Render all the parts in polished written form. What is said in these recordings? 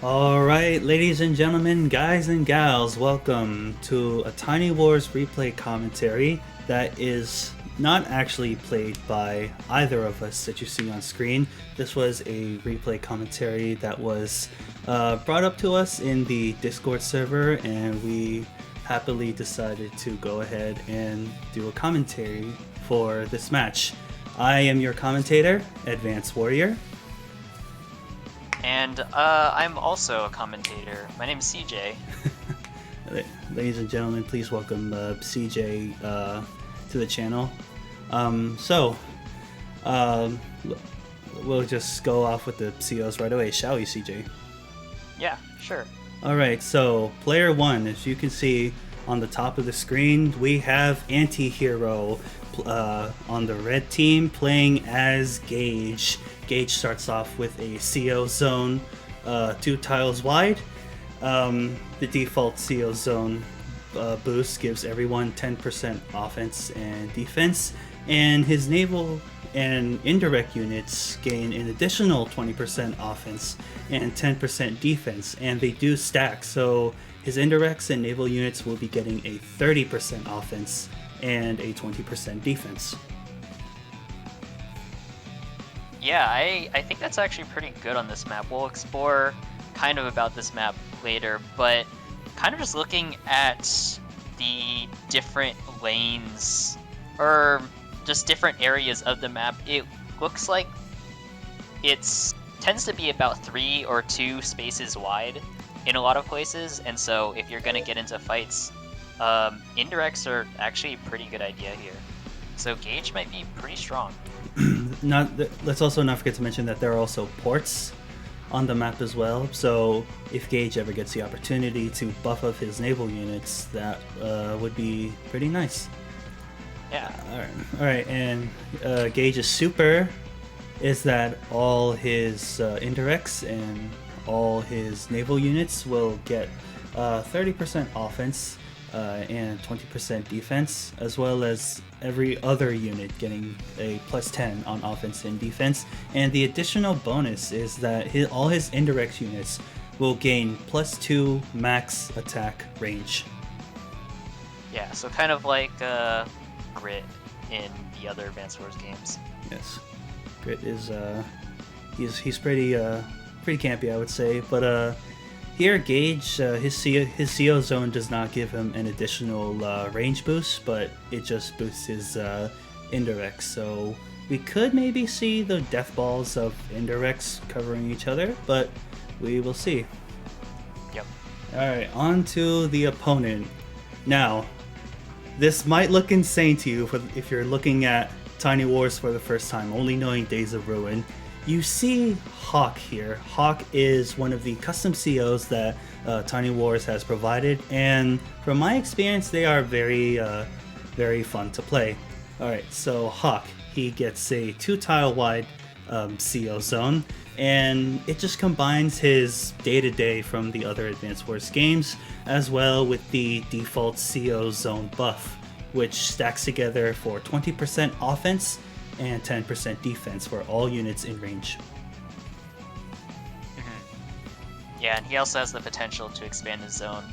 Alright, ladies and gentlemen, guys and gals, welcome to a Tiny Wars replay commentary that is not actually played by either of us that you see on screen. This was a replay commentary that was brought up to us in the Discord server, and we happily decided to go ahead and do a commentary for this match. I am your commentator, Advanced Warrior. And I'm also a commentator. My name is CJ. Ladies and gentlemen, please welcome CJ to the channel. We'll just go off with the COs right away, shall we, CJ? Yeah, sure. Alright, so player 1, as you can see on the top of the screen, we have Antihero on the red team playing as Gage. Gage starts off with a CO zone 2 tiles wide. The default CO zone boost gives everyone 10% offense and defense, and his naval and indirect units gain an additional 20% offense and 10% defense, and they do stack, so his indirects and naval units will be getting a 30% offense and a 20% defense. Yeah, I think that's actually pretty good on this map. We'll explore kind of about this map later, but kind of just looking at the different lanes, or just different areas of the map, it looks like it's tends to be about 3 or 2 spaces wide in a lot of places, and so if you're going to get into fights, indirects are actually a pretty good idea here. So Gage might be pretty strong. Let's also not forget to mention that there are also ports on the map as well, so if Gage ever gets the opportunity to buff up his naval units, that would be pretty nice. Yeah. Alright, and Gage's super is that all his indirects and all his naval units will get 30% offense and 20% defense, as well as every other unit getting a plus 10 on offense and defense. And the additional bonus is that all his indirect units will gain plus 2 max attack range. Yeah, so kind of like Grit in the other Advanced Wars games. Yes, Grit is he's pretty campy, I would say, but here, Gage, his CO zone does not give him an additional range boost, but it just boosts his indirects. So we could maybe see the death balls of indirects covering each other, but we will see. Yep. Alright, on to the opponent. Now, this might look insane to you if you're looking at Tiny Wars for the first time, only knowing Days of Ruin. You see Hawke here. Hawke is one of the custom COs that Tiny Wars has provided, and from my experience, they are very fun to play. Alright, so Hawke, he gets a 2 tile wide CO zone, and it just combines his day-to-day from the other Advanced Wars games, as well with the default CO zone buff, which stacks together for 20% offense and 10% defense for all units in range. Yeah, and he also has the potential to expand his zone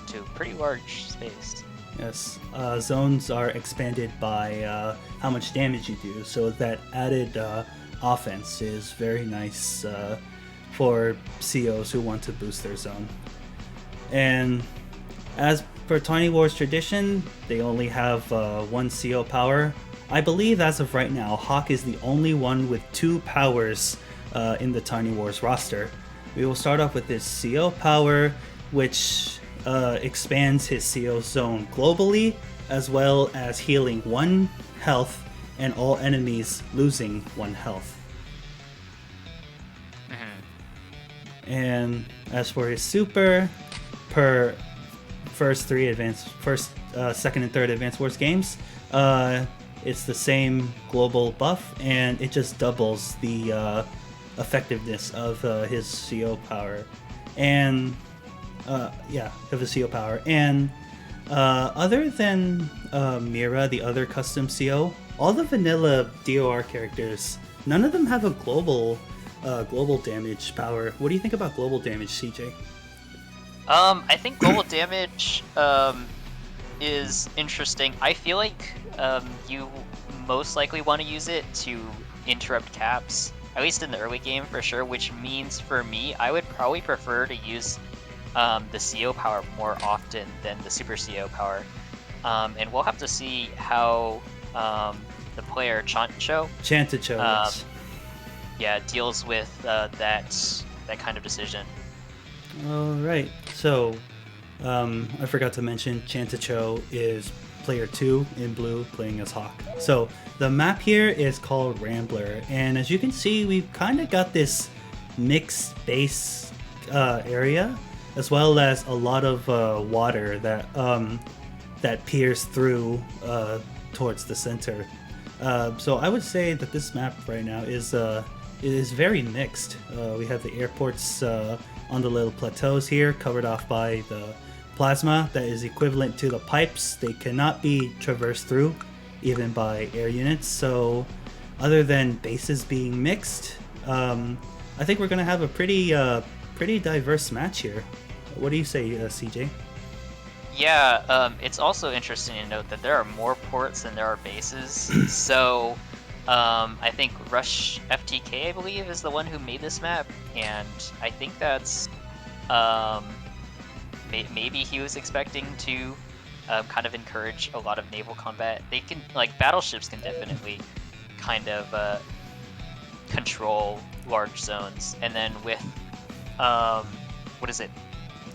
to a pretty large space. Yes, zones are expanded by how much damage you do, so that added offense is very nice for COs who want to boost their zone. And as per Tiny Wars tradition, they only have 1 CO power. I believe as of right now, Hawke is the only one with 2 powers in the Tiny Wars roster. We will start off with his CO power, which expands his CO zone globally, as well as healing 1 health and all enemies losing 1 health. And as for his super, per second and third Advanced Wars games, it's the same global buff, and it just doubles the effectiveness of his CO power, and of his CO power. And other than Mira, the other custom CO, all the vanilla DOR characters, none of them have a global global damage power. What do you think about global damage, CJ? I think global damage is interesting. I feel like you most likely want to use it to interrupt caps, at least in the early game for sure, which means for me, I would probably prefer to use the CO power more often than the Super CO power. And we'll have to see how the player tcho Yes. yeah, deals with that kind of decision. All right. So, I forgot to mention tcho is player 2 in blue playing as Hawke. So the map here is called Rambler, and as you can see, we've kind of got this mixed base area, as well as a lot of water that peers through towards the center. So I would say that this map right now is very mixed. We have the airports on the little plateaus here, covered off by the plasma that is equivalent to the pipes. They cannot be traversed through, even by air units. So other than bases being mixed, I think we're going to have a pretty diverse match here. What do you say, CJ? Yeah, it's also interesting to note that there are more ports than there are bases. So I think Rush FTK, I believe, is the one who made this map, and I think that's maybe he was expecting to kind of encourage a lot of naval combat. They can, like, battleships can definitely kind of control large zones, and then with what is it?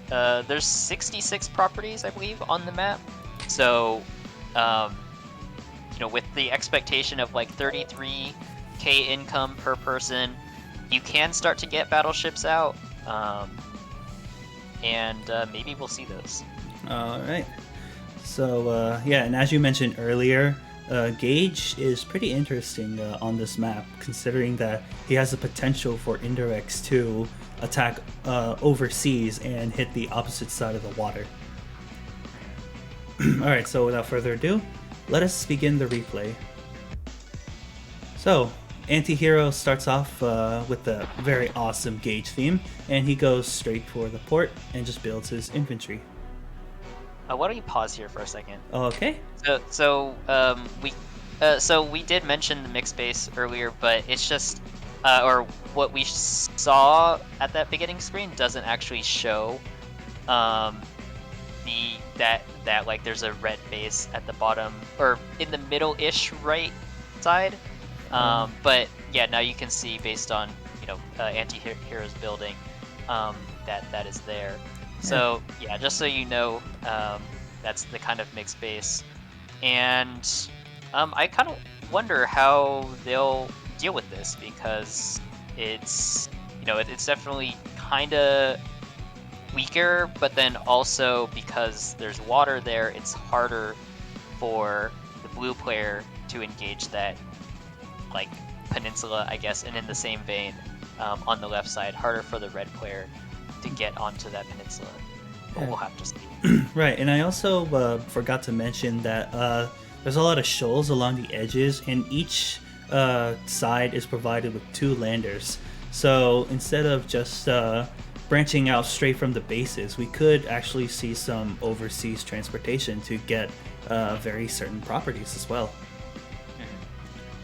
There's 66 properties, I believe, on the map. So, with the expectation of like 33k income per person, you can start to get battleships out, and maybe we'll see those. All right. So yeah, and as you mentioned earlier, Gage is pretty interesting on this map, considering that he has the potential for indirects to attack overseas and hit the opposite side of the water. Alright, so without further ado, let us begin the replay. So, Antihero starts off with the very awesome Gage theme, and he goes straight for the port and just builds his infantry. Why don't you pause here for a second? Okay. So we did mention the mixed base earlier, but it's just or what we saw at that beginning screen doesn't actually show that like there's a red base at the bottom or in the middle-ish right side. But yeah, now you can see based on Antihero's building that is there. So yeah, just so you know, that's the kind of mixed base, and I kind of wonder how they'll deal with this, because it's it's definitely kind of weaker, but then also because there's water there, it's harder for the blue player to engage that like peninsula, I guess, and in the same vein, on the left side, harder for the red player to get onto that peninsula. But we'll have to see. Right, and I also forgot to mention that there's a lot of shoals along the edges, and each side is provided with 2 landers. So instead of just branching out straight from the bases, we could actually see some overseas transportation to get very certain properties as well.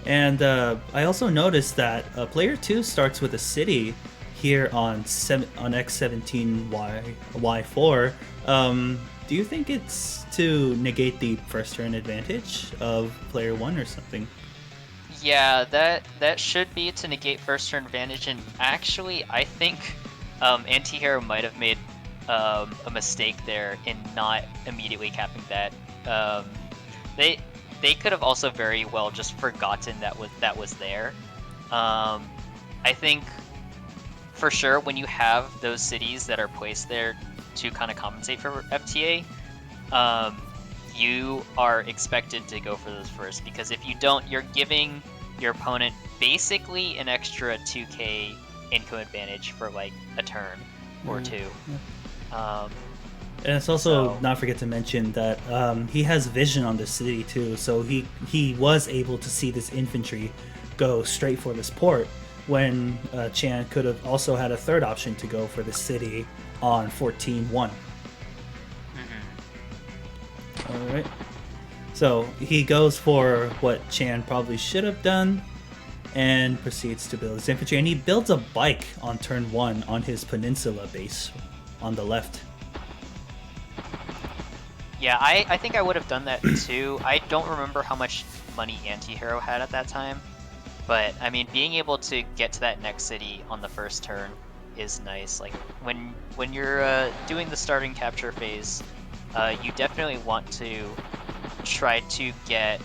And I also noticed that player 2 starts with a city here on X17 Y4. Do you think it's to negate the first turn advantage of player 1 or something? Yeah, that should be to negate first turn advantage, and actually I think Antihero might have made a mistake there in not immediately capping that. They could have also very well just forgotten that was there. I think for sure when you have those cities that are placed there to kind of compensate for FTA, you are expected to go for those first, because if you don't, you're giving your opponent basically an extra 2k income advantage for like a turn or two. And it's also not forget to mention that he has vision on the city too, so he was able to see this infantry go straight for this port. when Chan could have also had a third option to go for the city on 14-1. Alright. So he goes for what Chan probably should have done and proceeds to build his infantry. And he builds a bike on turn 1 on his peninsula base on the left. Yeah, I think I would have done that too. I don't remember how much money Antihero had at that time. But, I mean, being able to get to that next city on the first turn is nice. Like, when you're doing the starting capture phase, you definitely want to try to get,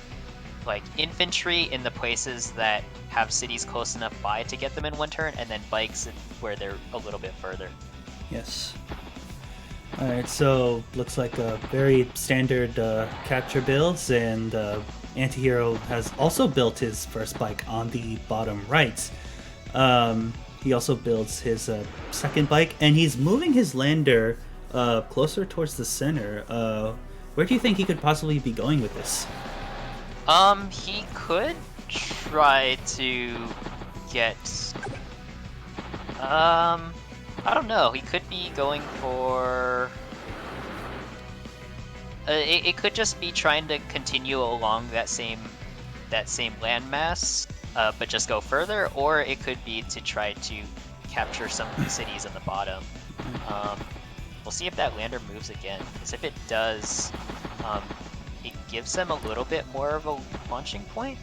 like, infantry in the places that have cities close enough by to get them in one turn, and then bikes where they're a little bit further. Yes. Alright, so looks like a very standard capture builds, and Antihero has also built his first bike on the bottom right. He also builds his second bike, and he's moving his lander closer towards the center. Where do you think he could possibly be going with this? He could try to get... I don't know. He could be going for... It could just be trying to continue along that same landmass, but just go further, or it could be to try to capture some cities in the bottom. We'll see if that lander moves again, because if it does, it gives them a little bit more of a launching point,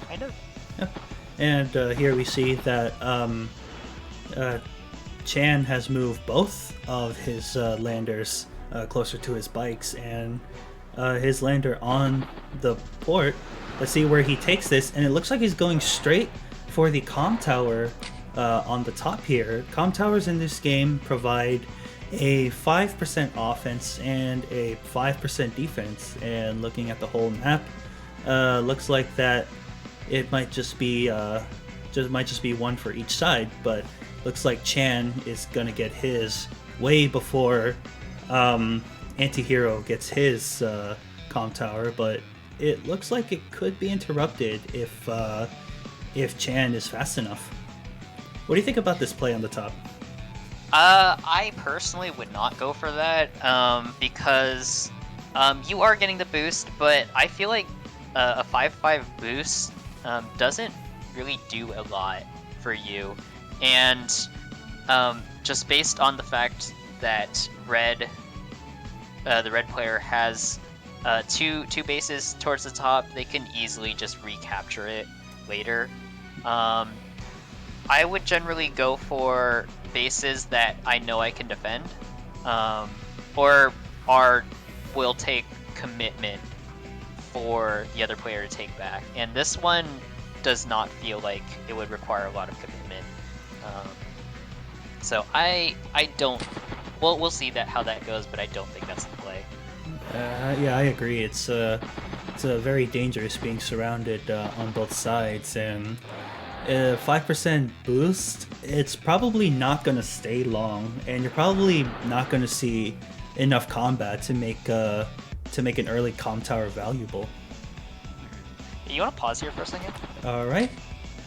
kind of. Yep. And here we see that Chan has moved both of his landers closer to his bikes, and his lander on the port. Let's see where he takes this, and it looks like he's going straight for the comm tower on the top here. Comm towers in this game provide a 5% offense and a 5% defense, and looking at the whole map, looks like that it might just be one for each side, but looks like Chan is gonna get his way before Antihero gets his comm tower, but it looks like it could be interrupted if Chan is fast enough. What do you think about this play on the top? I personally would not go for that, because you are getting the boost, but I feel like a 5/5 boost doesn't really do a lot for you, and just based on the fact that the red player has two bases towards the top, they can easily just recapture it later. I would generally go for bases that I know I can defend, or will take commitment for the other player to take back. And this one does not feel like it would require a lot of commitment. So I don't. Well, we'll see how that goes, but I don't think that's the play. Yeah, I agree. It's very dangerous being surrounded on both sides, and 5% boost, it's probably not going to stay long, and you're probably not going to see enough combat to make an early comm tower valuable. You want to pause here for a second? All right.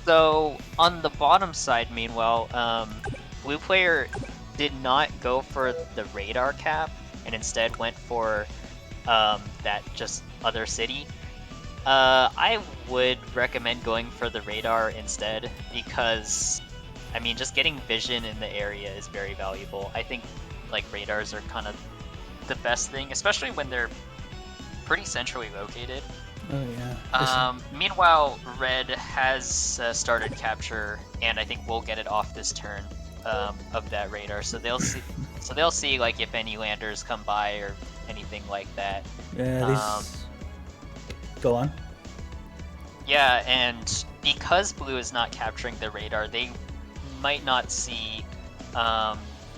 So on the bottom side, meanwhile, blue player did not go for the radar cap and instead went for that just other city. I would recommend going for the radar instead, because I mean, just getting vision in the area is very valuable. I think like radars are kind of the best thing, especially when they're pretty centrally located. Oh yeah. Meanwhile, red has started capture, and I think we'll get it off this turn of that radar. So they'll see. So they'll see like if any landers come by or anything like that. Yeah. Go on. Yeah, and because blue is not capturing the radar, they might not see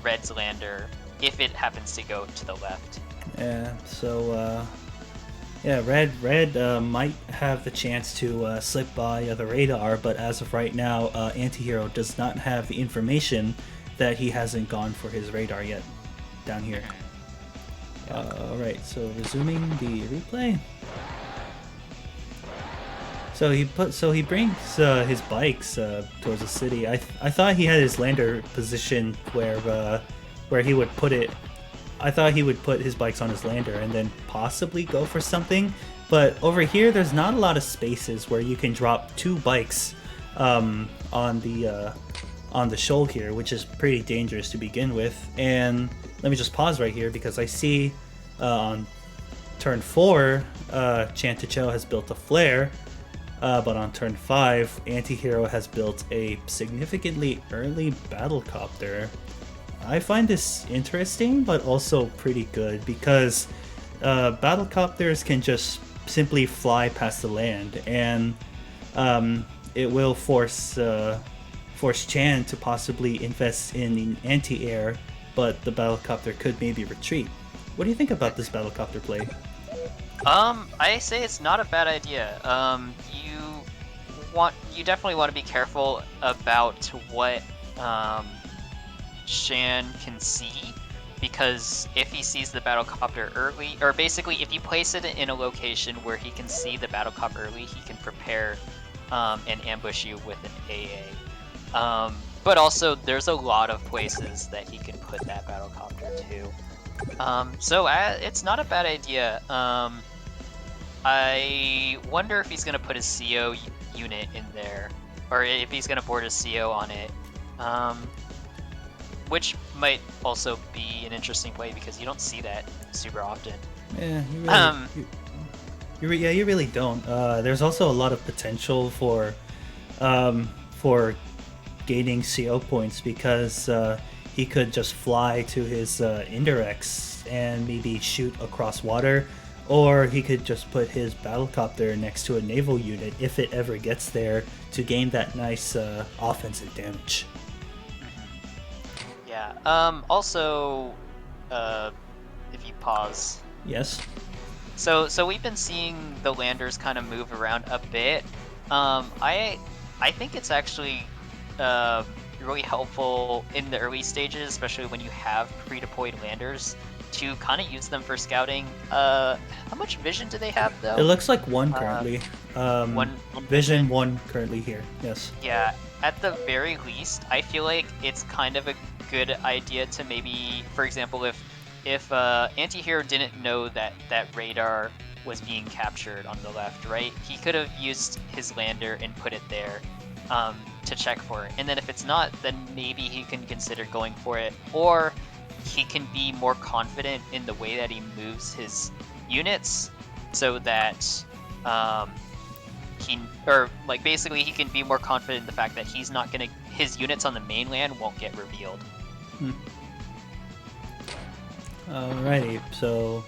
red's lander if it happens to go to the left. Yeah. So. Yeah, red might have the chance to slip by the radar, but as of right now, Antihero does not have the information that he hasn't gone for his radar yet down here. Alright, so resuming the replay. So he brings his bikes towards the city. I thought he had his lander positioned where he would put it. I thought he would put his bikes on his lander and then possibly go for something. But over here, there's not a lot of spaces where you can drop 2 bikes on the shoal here, which is pretty dangerous to begin with. And let me just pause right here because I see on turn 4, tcho has built a flare, but on turn 5, Antihero has built a significantly early battlecopter. I find this interesting, but also pretty good because battlecopters can just simply fly past the land, and it will force Chan to possibly invest in anti-air, but the battlecopter could maybe retreat. What do you think about this battlecopter play? I say it's not a bad idea. You definitely want to be careful about what Shan can see, because if he sees the battlecopter early, or basically if you place it in a location where he can see the battlecopter early, he can prepare and ambush you with an AA. But also, there's a lot of places that he can put that battlecopter to. So it's not a bad idea. I wonder if he's going to put his CO unit in there, or if he's going to board his CO on it. Which might also be an interesting play because you don't see that super often. Yeah, you really don't. There's also a lot of potential for gaining CO points because he could just fly to his indirects and maybe shoot across water, or he could just put his battlecopter next to a naval unit if it ever gets there to gain that nice offensive damage. Yeah. Also, if you pause. Yes. So we've been seeing the landers kind of move around a bit. I think it's actually really helpful in the early stages, especially when you have pre-deployed landers, to kind of use them for scouting. How much vision do they have though? It looks like 1 currently. One vision 1 currently here. Yes. Yeah. At the very least, I feel like it's kind of a good idea to maybe, for example, if Antihero didn't know that radar was being captured on the left, right? He could have used his lander and put it there to check for it. And then if it's not, then maybe he can consider going for it. Or he can be more confident in the way that he moves his units so that basically he can be more confident in the fact that he's not gonna, his units on the mainland won't get revealed. Alrighty, so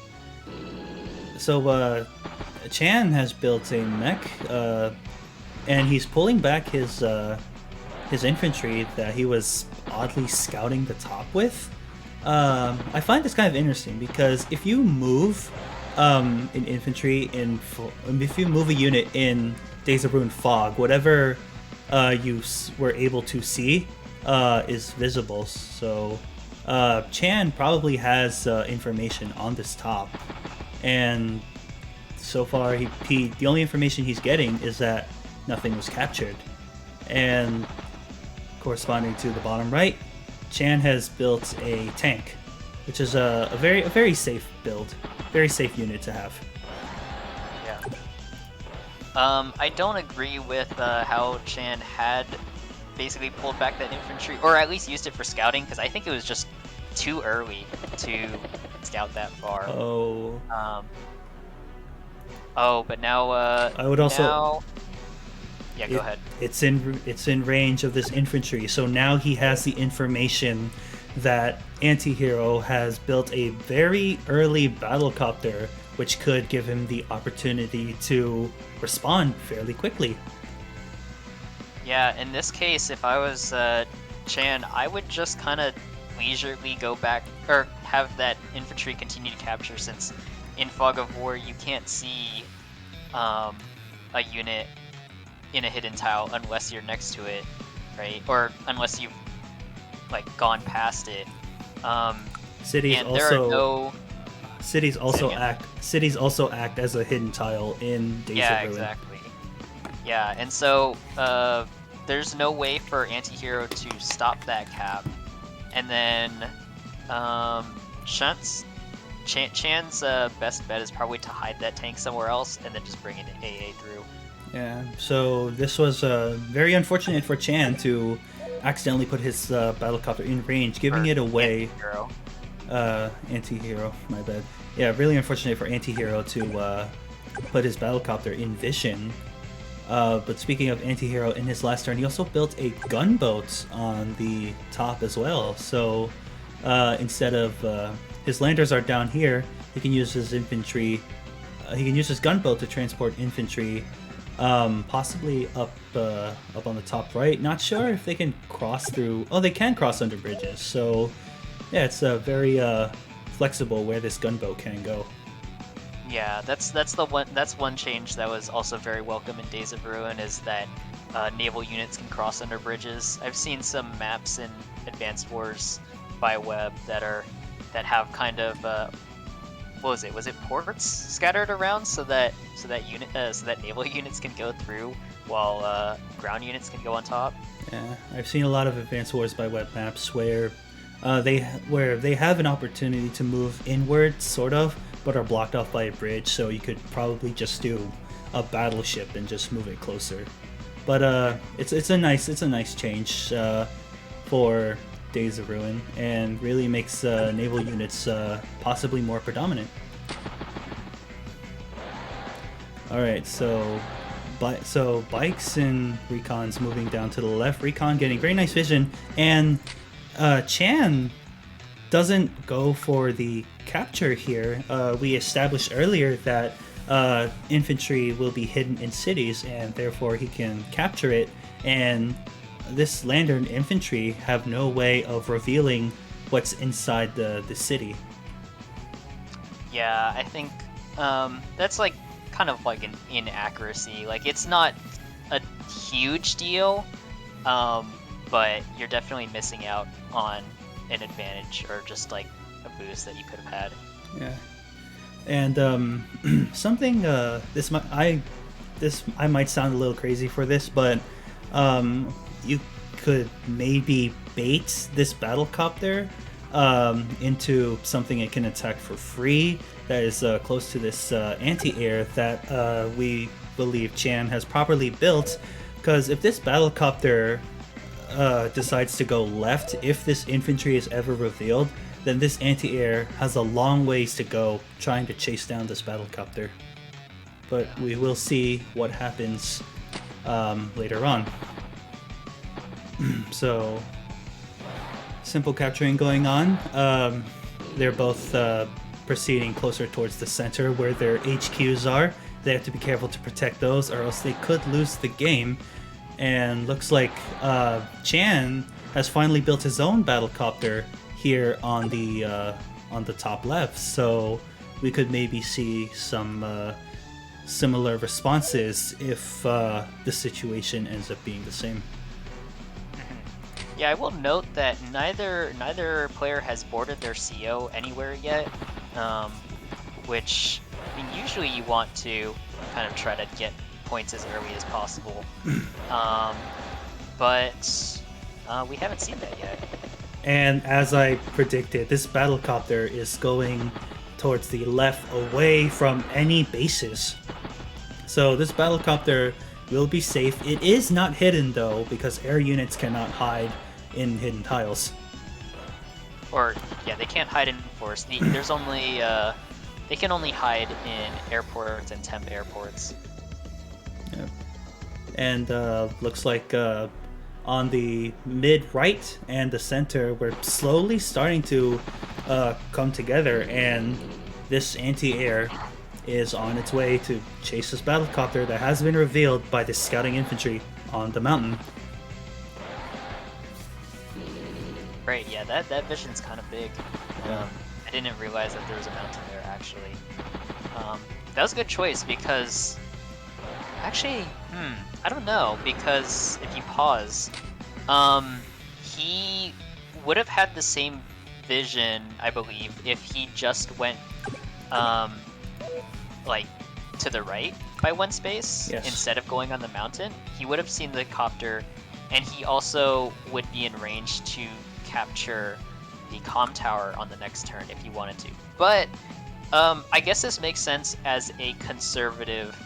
Chan has built a mech, and he's pulling back his infantry that he was oddly scouting the top with. I find this kind of interesting because if you move an infantry if you move a unit in Days of Ruin Fog, whatever you were able to see is visible. So Chan probably has information on this top, and so far the only information he's getting is that nothing was captured. And corresponding to the bottom right, Chan has built a tank, which is a very safe build, very safe unit to have. Yeah. I don't agree with how Chan had basically pulled back that infantry, or at least used it for scouting, because I think it was just too early to scout that far. But now I would also. Yeah, go ahead. It's in range of this infantry, so now he has the information that Antihero has built a very early battlecopter, which could give him the opportunity to respond fairly quickly. Yeah, in this case, if I was Chan, I would just kind of leisurely go back, or have that infantry continue to capture, since in Fog of War you can't see a unit in a hidden tile unless you're next to it, right? Or unless you've gone past it. Cities also act as a hidden tile in Days of Ruin. Yeah, exactly. Yeah, and so there's no way for Antihero to stop that cap. And then Chan's best bet is probably to hide that tank somewhere else and then just bring an AA through. Yeah, so this was very unfortunate for Chan to accidentally put his battlecopter in range, giving it away. Antihero, my bad. Yeah, really unfortunate for Antihero to put his battlecopter in vision. But speaking of Antihero, in his last turn, he also built a gunboat on the top as well. So instead of his landers are down here, he can use his infantry. He can use his gunboat to transport infantry, possibly up on the top right. Not sure if they can cross through. Oh, they can cross under bridges. So yeah, it's very flexible where this gunboat can go. Yeah, that's one change that was also very welcome in Days of Ruin, is that naval units can cross under bridges. I've seen some maps in Advanced Wars by Web that have kind of what was it? Was it ports scattered around so that naval units can go through while ground units can go on top? Yeah, I've seen a lot of Advanced Wars by Web maps where they have an opportunity to move inward, sort of, but are blocked off by a bridge. So you could probably just do a battleship and just move it closer. But it's a nice change for Days of Ruin, and really makes naval units possibly more predominant. Alright, so Bikes and Recon's moving down to the left. Recon getting very nice vision, and Chan doesn't go for the capture here. We established earlier that infantry will be hidden in cities, and therefore he can capture it, and this lander and infantry have no way of revealing what's inside the city. Yeah, I think that's like kind of like an inaccuracy. Like, it's not a huge deal, but you're definitely missing out on an advantage or just like a boost that you could have had. Yeah, and something I might sound a little crazy for this, but you could maybe bait this battlecopter into something it can attack for free that is close to this anti-air that we believe Chan has properly built. Because if this battlecopter decides to go left, if this infantry is ever revealed, then this anti-air has a long ways to go trying to chase down this battlecopter. But we will see what happens later on. So, simple capturing going on. They're both proceeding closer towards the center where their HQs are. They have to be careful to protect those, or else they could lose the game. And looks like Chan has finally built his own battlecopter here on the top left. So we could maybe see some similar responses if the situation ends up being the same. Yeah, I will note that neither player has boarded their CO anywhere yet, which, I mean, usually you want to kind of try to get points as early as possible, but we haven't seen that yet. And as I predicted, this battlecopter is going towards the left, away from any bases. So this battlecopter will be safe. It is not hidden though, because air units cannot hide in hidden tiles. Or yeah, they can't hide in forest. There's only they can only hide in airports and temp airports. Yeah. And looks like on the mid right and the center, we're slowly starting to come together, and this anti-air is on its way to chase this battlecopter that has been revealed by the scouting infantry on the mountain. Right, yeah, that vision's kind of big. Yeah. I didn't realize that there was a mountain there, actually. That was a good choice, because... Actually, I don't know, because if you pause, he would have had the same vision, I believe, if he just went, like, to the right. by one space Yes. instead of going on the mountain, he would have seen the copter, and he also would be in range to capture the comm tower on the next turn if he wanted to. But I guess this makes sense as a conservative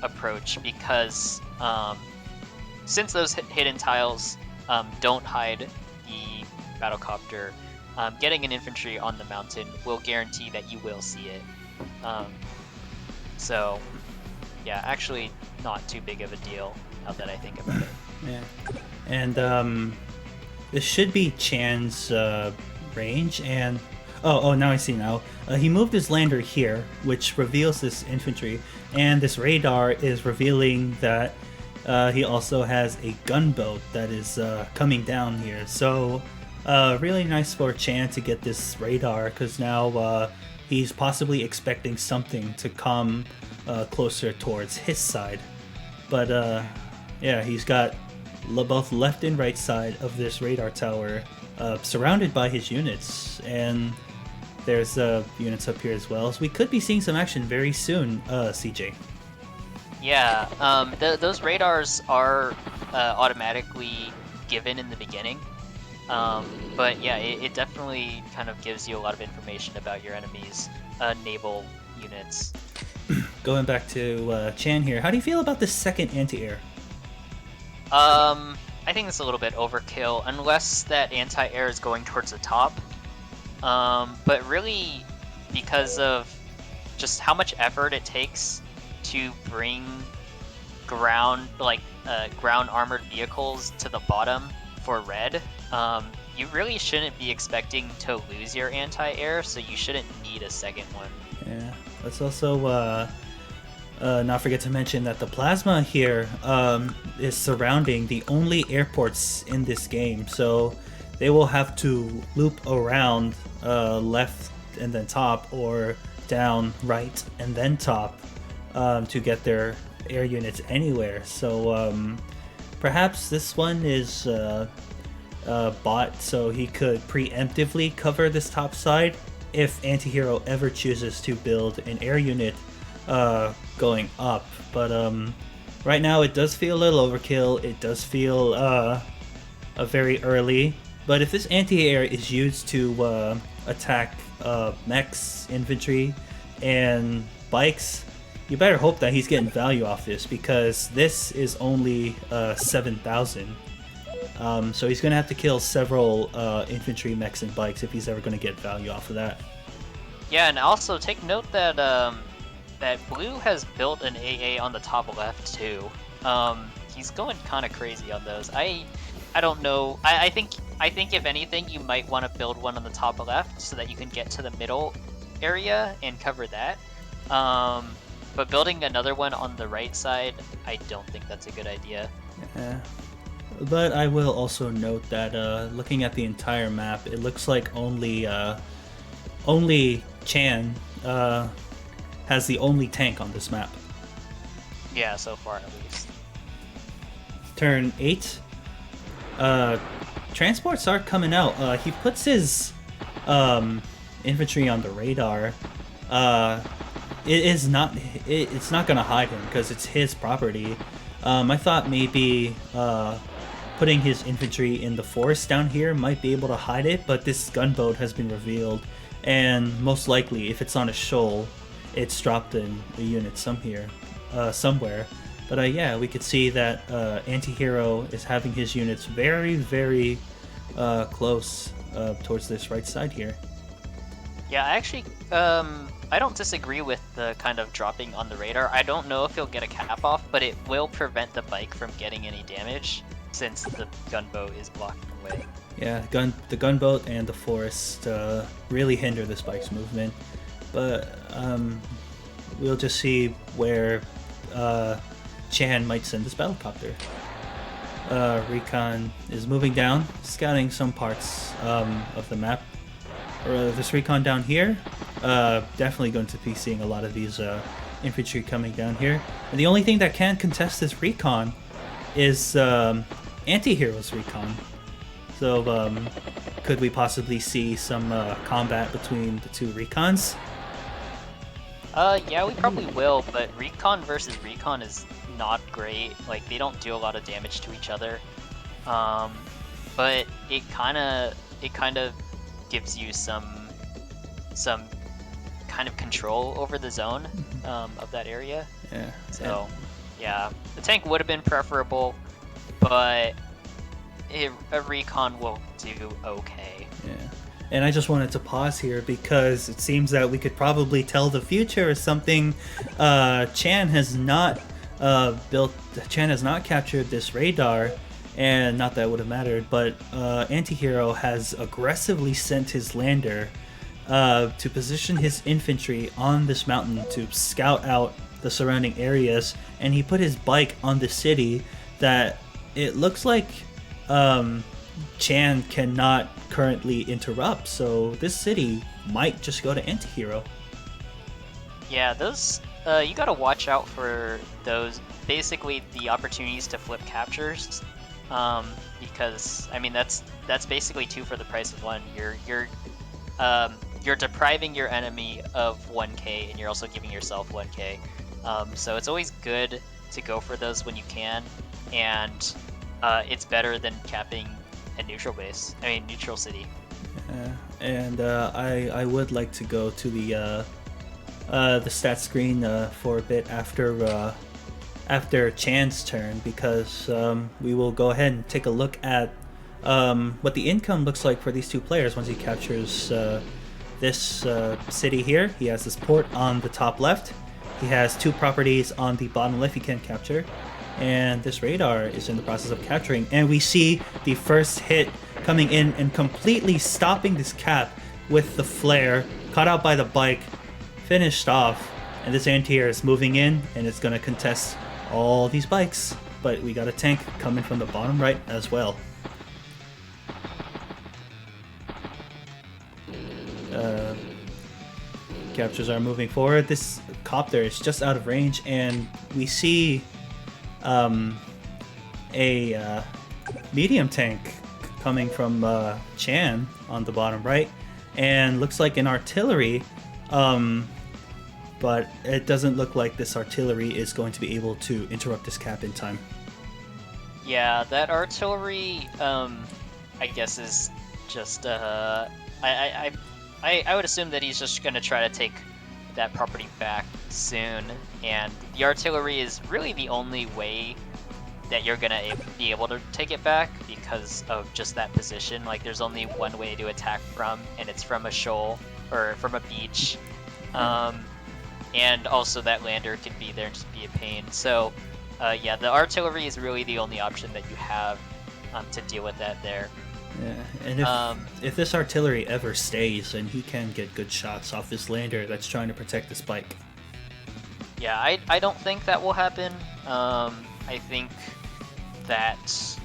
approach because since those hidden tiles don't hide the battlecopter, getting an infantry on the mountain will guarantee that you will see it. So, yeah, actually not too big of a deal now that I think about it. Yeah. And this should be Chan's range, and oh, now I see now. He moved his lander here, which reveals this infantry, and this radar is revealing that he also has a gunboat that is coming down here. So really nice for Chan to get this radar, because now he's possibly expecting something to come closer towards his side. But yeah, he's got both left and right side of this radar tower surrounded by his units, and there's units up here as well. So we could be seeing some action very soon, CJ. Yeah, those radars are automatically given in the beginning. But yeah, it definitely kind of gives you a lot of information about your enemy's naval units. Going back to Chan here, how do you feel about the second anti-air? I think it's a little bit overkill, unless that anti-air is going towards the top. But really, because of just how much effort it takes to bring ground armored vehicles to the bottom for red, you really shouldn't be expecting to lose your anti-air, so you shouldn't need a second one. Yeah, let's also not forget to mention that the plasma here is surrounding the only airports in this game, so they will have to loop around left and then top, or down, right, and then top to get their air units anywhere. So perhaps this one is bought so he could preemptively cover this top side if Antihero ever chooses to build an air unit going up. But right now it does feel a little overkill. It does feel very early. But if this anti-air is used to attack mechs, infantry, and bikes, you better hope that he's getting value off this, because this is only 7,000. So he's going to have to kill several infantry, mechs, and bikes if he's ever going to get value off of that. Yeah, and also take note that that blue has built an AA on the top left too. He's going kind of crazy on those. I don't know. I think if anything, you might want to build one on the top left so that you can get to the middle area and cover that. But building another one on the right side, I don't think that's a good idea. Yeah. But I will also note that looking at the entire map, it looks like only Chan has the only tank on this map. Yeah, so far at least. Turn 8. Transports are coming out. He puts his infantry on the radar. It's not gonna hide him because it's his property. I thought maybe putting his infantry in the forest down here might be able to hide it, but this gunboat has been revealed, and most likely, if it's on a shoal, it's dropped in a unit somewhere. But yeah, we could see that Antihero is having his units very, very close towards this right side here. Yeah, actually, I don't disagree with the kind of dropping on the radar. I don't know if he'll get a cap off, but it will prevent the bike from getting any damage since the gunboat is blocking the way. Yeah, the gunboat and the forest really hinder this bike's movement, but we'll just see where Chan might send this battlecopter. Recon is moving down, scouting some parts of the map. This recon down here, definitely going to be seeing a lot of these infantry coming down here. And the only thing that can contest this recon is Antihero's recon. So could we possibly see some combat between the two recons? Yeah, we probably will, but Recon versus Recon is not great. Like, they don't do a lot of damage to each other. But it kind of gives you some kind of control over the zone of that area. Yeah. So, yeah, the tank would have been preferable, but a Recon will do okay. Yeah. And I just wanted to pause here because it seems that we could probably tell the future or something. Chan has not captured this radar, and not that it would have mattered, but Antihero has aggressively sent his lander to position his infantry on this mountain to scout out the surrounding areas, and he put his bike on the city that it looks like Chan cannot currently interrupt, so this city might just go to Antihero. Yeah, those you gotta watch out for those. Basically, the opportunities to flip captures, because I mean that's basically two for the price of one. You're depriving your enemy of 1k, and you're also giving yourself 1k. So it's always good to go for those when you can, and it's better than capping a neutral base. I mean, neutral city. And I would like to go to the stat screen for a bit after Chan's turn, because we will go ahead and take a look at what the income looks like for these two players once he captures this city here. He has this port on the top left. He has two properties on the bottom left he can capture. And this radar is in the process of capturing. And we see the first hit coming in and completely stopping this cap with the flare. Caught out by the bike. Finished off. And this anti-air is moving in, and it's going to contest all these bikes. But we got a tank coming from the bottom right as well. Captures are moving forward. This copter is just out of range, and we see a medium tank coming from Chan on the bottom right, and looks like an artillery, but it doesn't look like this artillery is going to be able to interrupt this cap in time. Yeah, that artillery, I guess is just I would assume that he's just gonna try to take that property back soon, and the artillery is really the only way that you're gonna be able to take it back because of just that position. Like, there's only one way to attack from, and it's from a shoal or from a beach. And also that lander can be there and just be a pain. So yeah, the artillery is really the only option that you have to deal with that there. Yeah, and if this artillery ever stays, then he can get good shots off this lander that's trying to protect this bike. Yeah, I don't think that will happen. I think that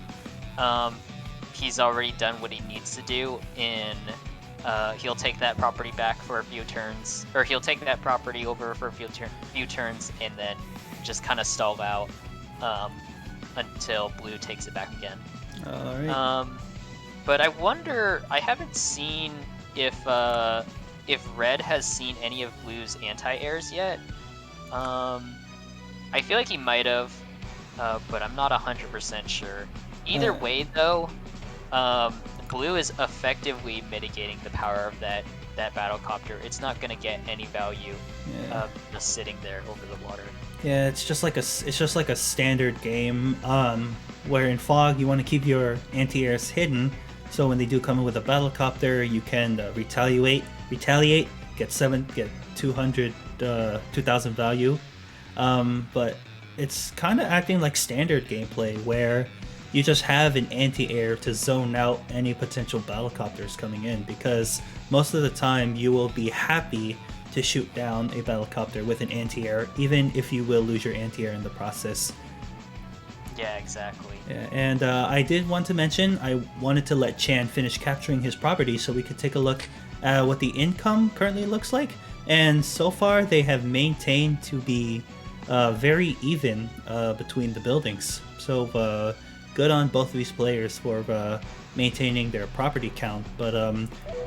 he's already done what he needs to do in he'll take that property back for a few turns, or he'll take that property over for a few turns and then just kind of stall out until blue takes it back again. All right. But I wonder, I haven't seen if red has seen any of blue's anti-airs yet. I feel like he might have, but I'm not 100% sure. Either way, though, blue is effectively mitigating the power of that battlecopter. It's not going to get any value just sitting there over the water. Yeah, it's just like a standard game where in Fog you want to keep your anti-airs hidden, so when they do come in with a battlecopter, you can retaliate, get 2,000 value. But it's kind of acting like standard gameplay where you just have an anti-air to zone out any potential battlecopters coming in, because most of the time you will be happy to shoot down a battlecopter with an anti-air, even if you will lose your anti-air in the process. Yeah, exactly. Yeah, and I did want to mention, I wanted to let Chan finish capturing his property so we could take a look at what the income currently looks like. And so far they have maintained to be very even between the buildings. So good on both of these players for maintaining their property count. But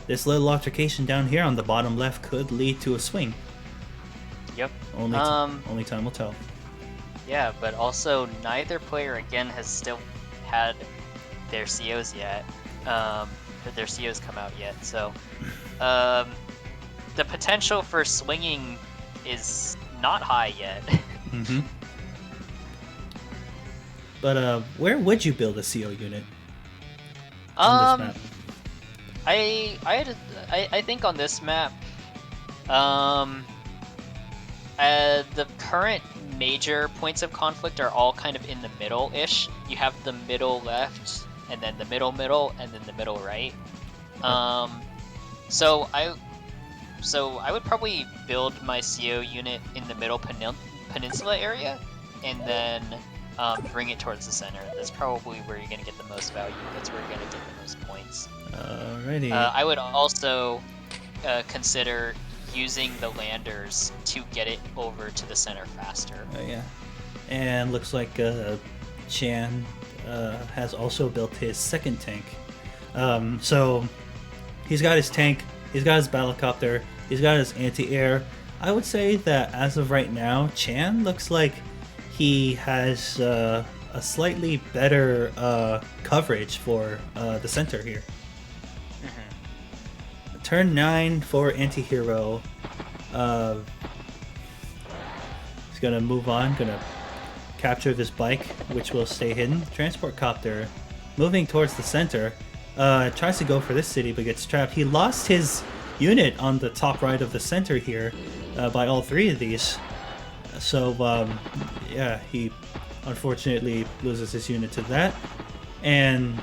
this little altercation down here on the bottom left could lead to a swing. Yep. Only time will tell. Yeah, but also neither player again has still had their COs yet. Their COs come out yet. So, the potential for swinging is not high yet. Mm-hmm. But where would you build a CO unit on this map? I think on this map, the current major points of conflict are all kind of in the middle-ish. You have the middle left, and then the middle, and then the middle right. So I would probably build my CO unit in the middle peninsula area, and then bring it towards the center. That's probably where you're gonna get the most value. That's where you're gonna get the most points. Alrighty. I would also consider using the landers to get it over to the center faster. Oh yeah. And looks like Chan has also built his second tank. So he's got his tank, he's got his battlecopter, he's got his anti-air. I would say that as of right now, Chan looks like he has a slightly better coverage for the center here. Mm-hmm. Turn 9 for Antihero. He's gonna move on, gonna capture this bike, which will stay hidden. Transport copter moving towards the center. Tries to go for this city, but gets trapped. He lost his unit on the top right of the center here by all three of these. So, yeah, he unfortunately loses his unit to that. And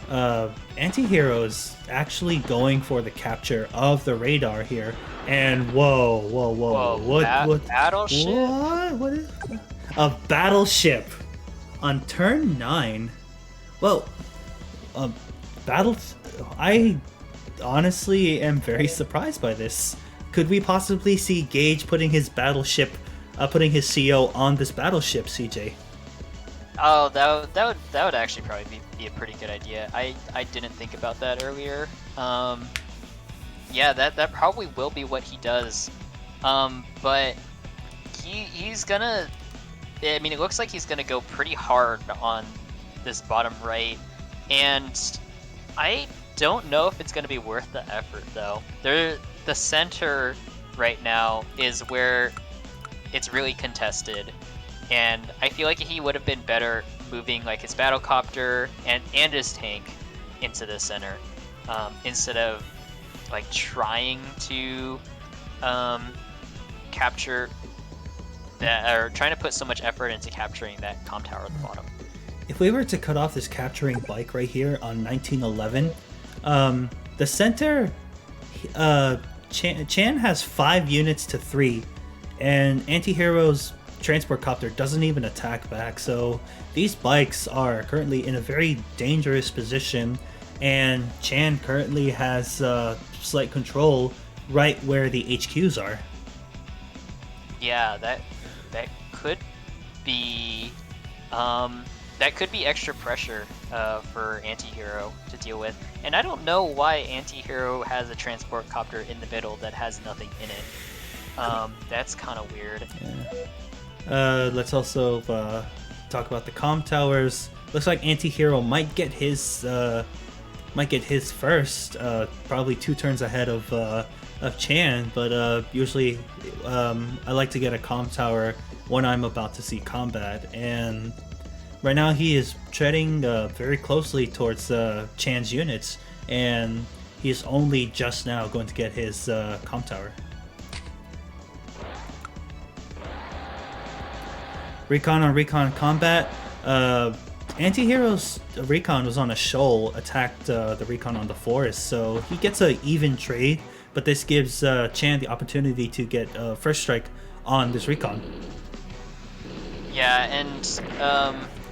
Antihero is actually going for the capture of the radar here. And whoa, what battleship? What is a battleship on turn 9? Well, I honestly am very surprised by this. Could we possibly see Gage putting his battleship, putting his CO on this battleship, CJ? Oh, that would actually probably be a pretty good idea. I didn't think about that earlier. Yeah, that probably will be what he does. But he's gonna. I mean, it looks like he's gonna go pretty hard on this bottom right, and I don't know if it's gonna be worth the effort though. The center right now is where it's really contested, and I feel like he would have been better moving like his battlecopter and his tank into the center instead of like trying to capture that, or trying to put so much effort into capturing that comm tower at the bottom. If we were to cut off this capturing bike right here on 1911, the center, Chan has 5 units to 3, and Antihero's transport copter doesn't even attack back. So these bikes are currently in a very dangerous position, and Chan currently has slight control right where the HQs are. Yeah, that could be extra pressure for Antihero to deal with, and I don't know why Antihero has a transport copter in the middle that has nothing in it. That's kind of weird. Yeah. Let's also talk about the comm towers. Looks like Antihero might get his first, probably 2 turns ahead of Chan, but usually I like to get a comm tower when I'm about to see combat, and right now he is treading very closely towards Chan's units, and he's only just now going to get his comm tower. Recon on recon combat. Antihero's recon was on a shoal, attacked the recon on the forest, so he gets an even trade, but this gives Chan the opportunity to get first strike on this recon. Yeah, and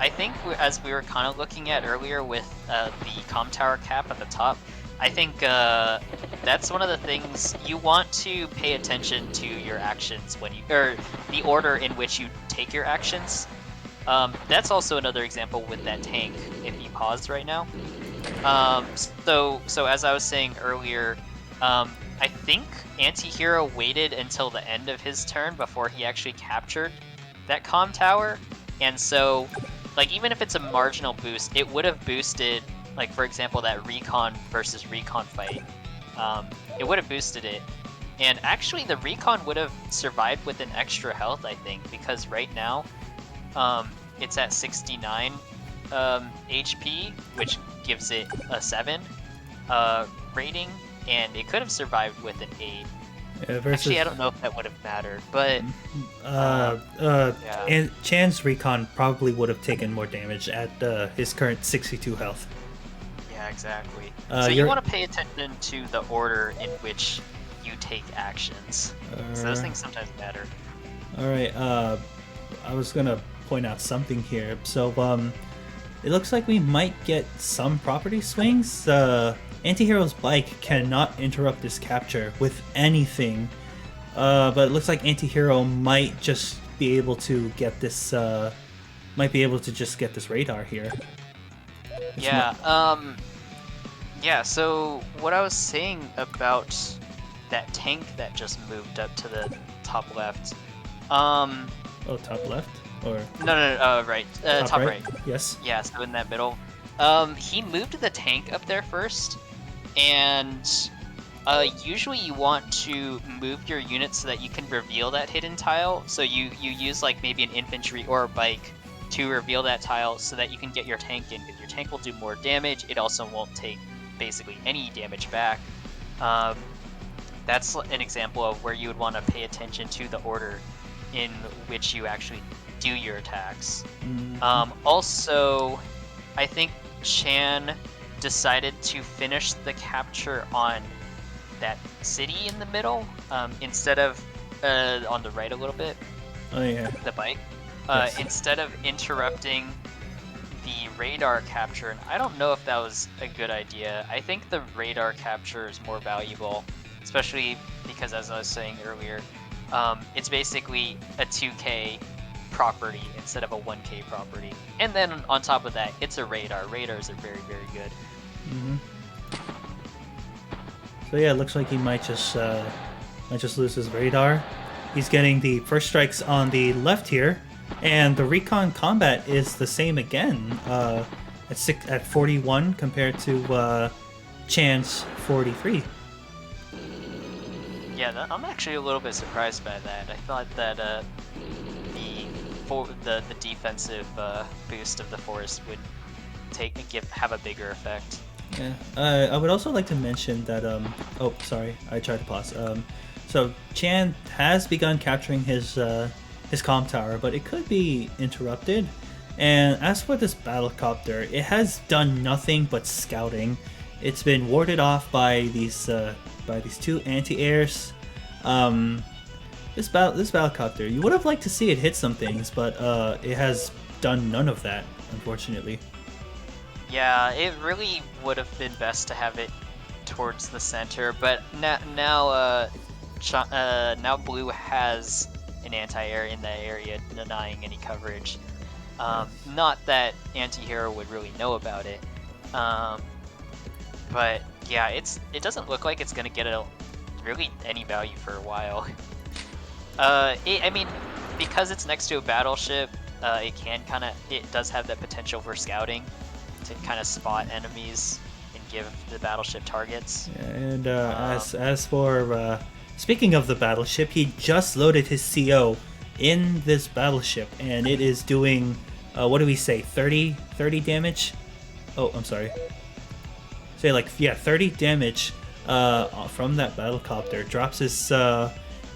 I think as we were kind of looking at earlier with the comm tower cap at the top, I think that's one of the things you want to pay attention to your actions when you, or the order in which you take your actions. That's also another example with that tank, if you paused right now. So as I was saying earlier, I think Antihero waited until the end of his turn before he actually captured that comm tower, and so, like, even if it's a marginal boost, it would have boosted, like, for example, that recon versus recon fight. It would have boosted it, and actually the recon would have survived with an extra health, I think, because right now, it's at 69 HP, which gives it a 7 rating, and it could have survived with an 8. Actually, I don't know if that would have mattered, but yeah. And Chan's recon probably would have taken more damage at his current 62 health. Yeah, exactly. So you want to pay attention to the order in which you take actions. So those things sometimes matter. All right. I was gonna point out something here. So it looks like we might get some property swings. Antihero's bike cannot interrupt this capture with anything, but it looks like Antihero might just be able to get this. Might be able to just get this radar here. Yeah. So what I was saying about that tank that just moved up to the top left. Oh, top left or? No. Right. Top right. Yes. Yeah. So in that middle. He moved the tank up there first. And usually you want to move your unit so that you can reveal that hidden tile. So you use like maybe an infantry or a bike to reveal that tile so that you can get your tank in, because your tank will do more damage. It also won't take basically any damage back. That's an example of where you would want to pay attention to the order in which you actually do your attacks. Also, I think Chan decided to finish the capture on that city in the middle, instead of on the right a little bit. Oh yeah. The bike. Yes. Instead of interrupting the radar capture, and I don't know if that was a good idea. I think the radar capture is more valuable, especially because, as I was saying earlier, it's basically a 2k property instead of a 1k property. And then on top of that, it's a radar. Radars are very, very good. So yeah, it looks like he might just lose his radar. He's getting the first strikes on the left here, and the recon combat is the same again. At 41 compared to Chan's 43. Yeah, I'm actually a little bit surprised by that. I thought that the defensive boost of the forest would have a bigger effect. Yeah, I would also like to mention that oh, sorry, I tried to pause. So Chan has begun capturing his comm tower, but it could be interrupted. And as for this battlecopter, it has done nothing but scouting. It's been warded off by these two anti-airs. This battlecopter, you would have liked to see it hit some things, but it has done none of that, unfortunately. Yeah, it really would have been best to have it towards the center, but now Blue has an anti-air in that area, denying any coverage. Not that Antihero would really know about it, but yeah, it doesn't look like it's gonna get really any value for a while. I mean, because it's next to a battleship, it does have that potential for scouting to kind of spot enemies and give the battleship targets. Yeah, and as for speaking of the battleship, he just loaded his CO in this battleship, and it is doing what do we say, 30 damage? Oh, I'm sorry. Say 30 damage from that battlecopter. Drops his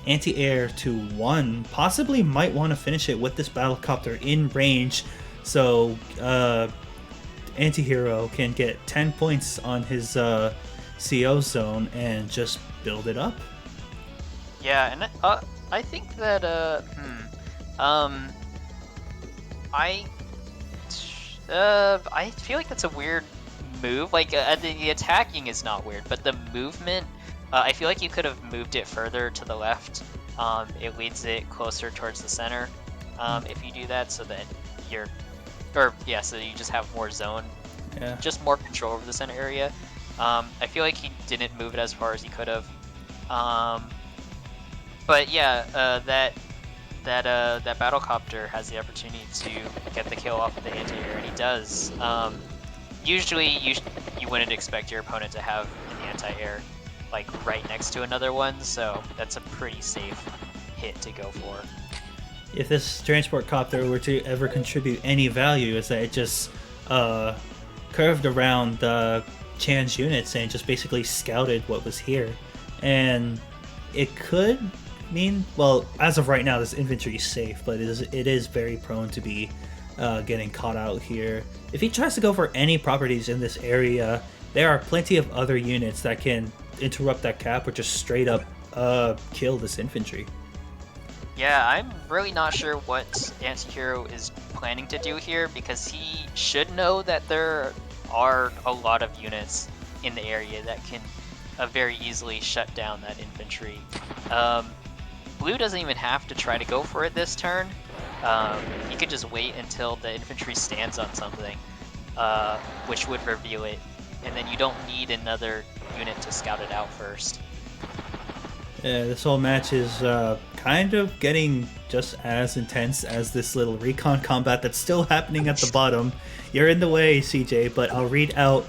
anti-air to 1. Possibly might want to finish it with this battlecopter in range, so Antihero can get 10 points on his CO zone and just build it up. Yeah, and I think that I feel like that's a weird move. Like the attacking is not weird, but the movement, I feel like you could have moved it further to the left. It leads it closer towards the center. If you do that, so that so you just have more zone, just more control over the center area. I feel like he didn't move it as far as he could have. But yeah, that battlecopter has the opportunity to get the kill off of the anti-air, and he does. Usually, you wouldn't expect your opponent to have an anti-air like right next to another one, so that's a pretty safe hit to go for. If this transport copter were to ever contribute any value, is that it just curved around Chan's units and just basically scouted what was here, and it could mean, well, as of right now, this infantry is safe, but it is very prone to be getting caught out here. If he tries to go for any properties in this area, there are plenty of other units that can interrupt that cap or just straight up kill this infantry. Yeah, I'm really not sure what Antihero is planning to do here, because he should know that there are a lot of units in the area that can very easily shut down that infantry. Blue doesn't even have to try to go for it this turn. He could just wait until the infantry stands on something, which would reveal it, and then you don't need another unit to scout it out first. Yeah, this whole match is kind of getting just as intense as this little recon combat that's still happening at the bottom. You're in the way, CJ, but I'll read out.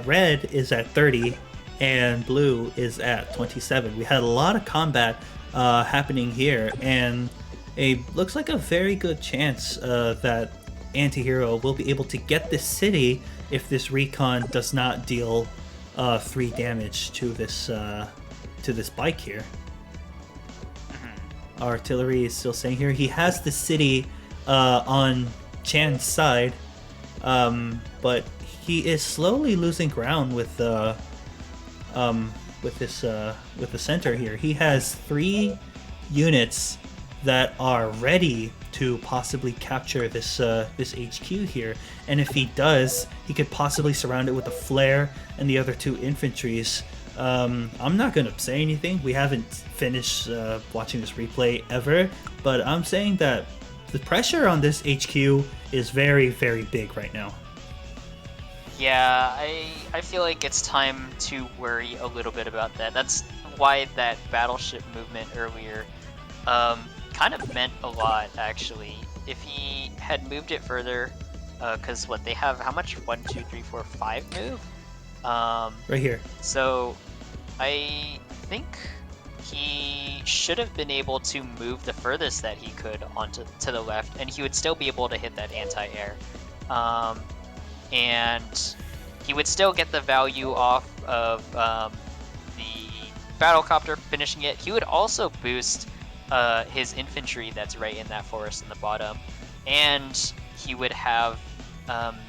Red is at 30 and blue is at 27. We had a lot of combat happening here, and it looks like a very good chance that Antihero will be able to get this city if this recon does not deal 3 damage to this bike here. Artillery is still staying here. He has the city on Chan's side, but he is slowly losing ground with the center here. He has 3 units that are ready to possibly capture this HQ here, and if he does, he could possibly surround it with a flare and the other 2 infantries. I'm not gonna say anything. We haven't finished watching this replay ever, but I'm saying that the pressure on this HQ is very, very big right now. Yeah, I feel like it's time to worry a little bit about that. That's why that battleship movement earlier kind of meant a lot, actually. If he had moved it further, because what they have, how much? 1, 2, 3, 4, 5 move? Right here. So I think he should have been able to move the furthest that he could to the left, and he would still be able to hit that anti-air. And he would still get the value off of the battlecopter finishing it. He would also boost his infantry that's right in that forest in the bottom, and he would have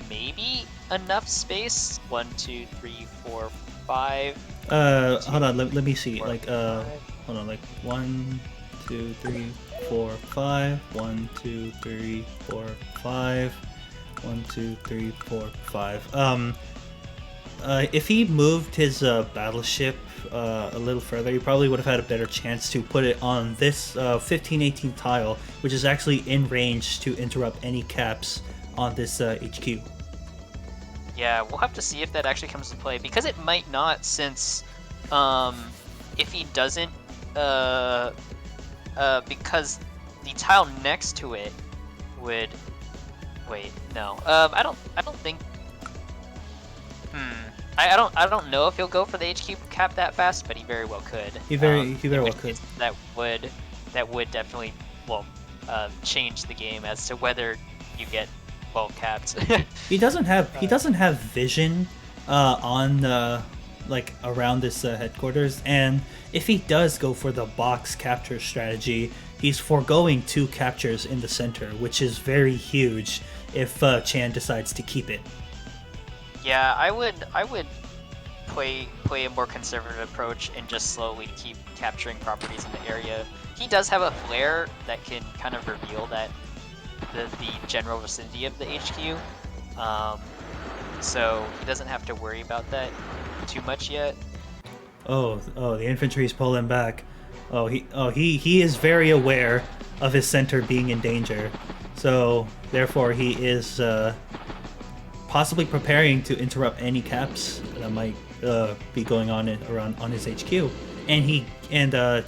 maybe enough space. 1, 2, 3, 4, 5. Hold on. Let me see. 4, like, hold on. Like 1, 2, 3, 4, 5. 1, 2, 3, 4, 5. 1, 2, 3, 4, 5. If he moved his battleship a little further, he probably would have had a better chance to put it on this 15-18 tile, which is actually in range to interrupt any caps on this HQ. Yeah, we'll have to see if that actually comes to play, because it might not, since if he doesn't, because the tile next to it would. Wait, no. I don't think. I don't know if he'll go for the HQ cap that fast, but he very well could. He very well could. That would definitely change the game as to whether you get capped. He doesn't have vision on like around this headquarters, and if he does go for the box capture strategy, he's foregoing 2 captures in the center, which is very huge if Chan decides to keep it. Yeah, I would play a more conservative approach and just slowly keep capturing properties in the area. He does have a flare that can kind of reveal that the general vicinity of the HQ, so he doesn't have to worry about that too much yet. Oh, the infantry's pulling back. He is very aware of his center being in danger, so therefore he is possibly preparing to interrupt any caps that might be going on around on his HQ, and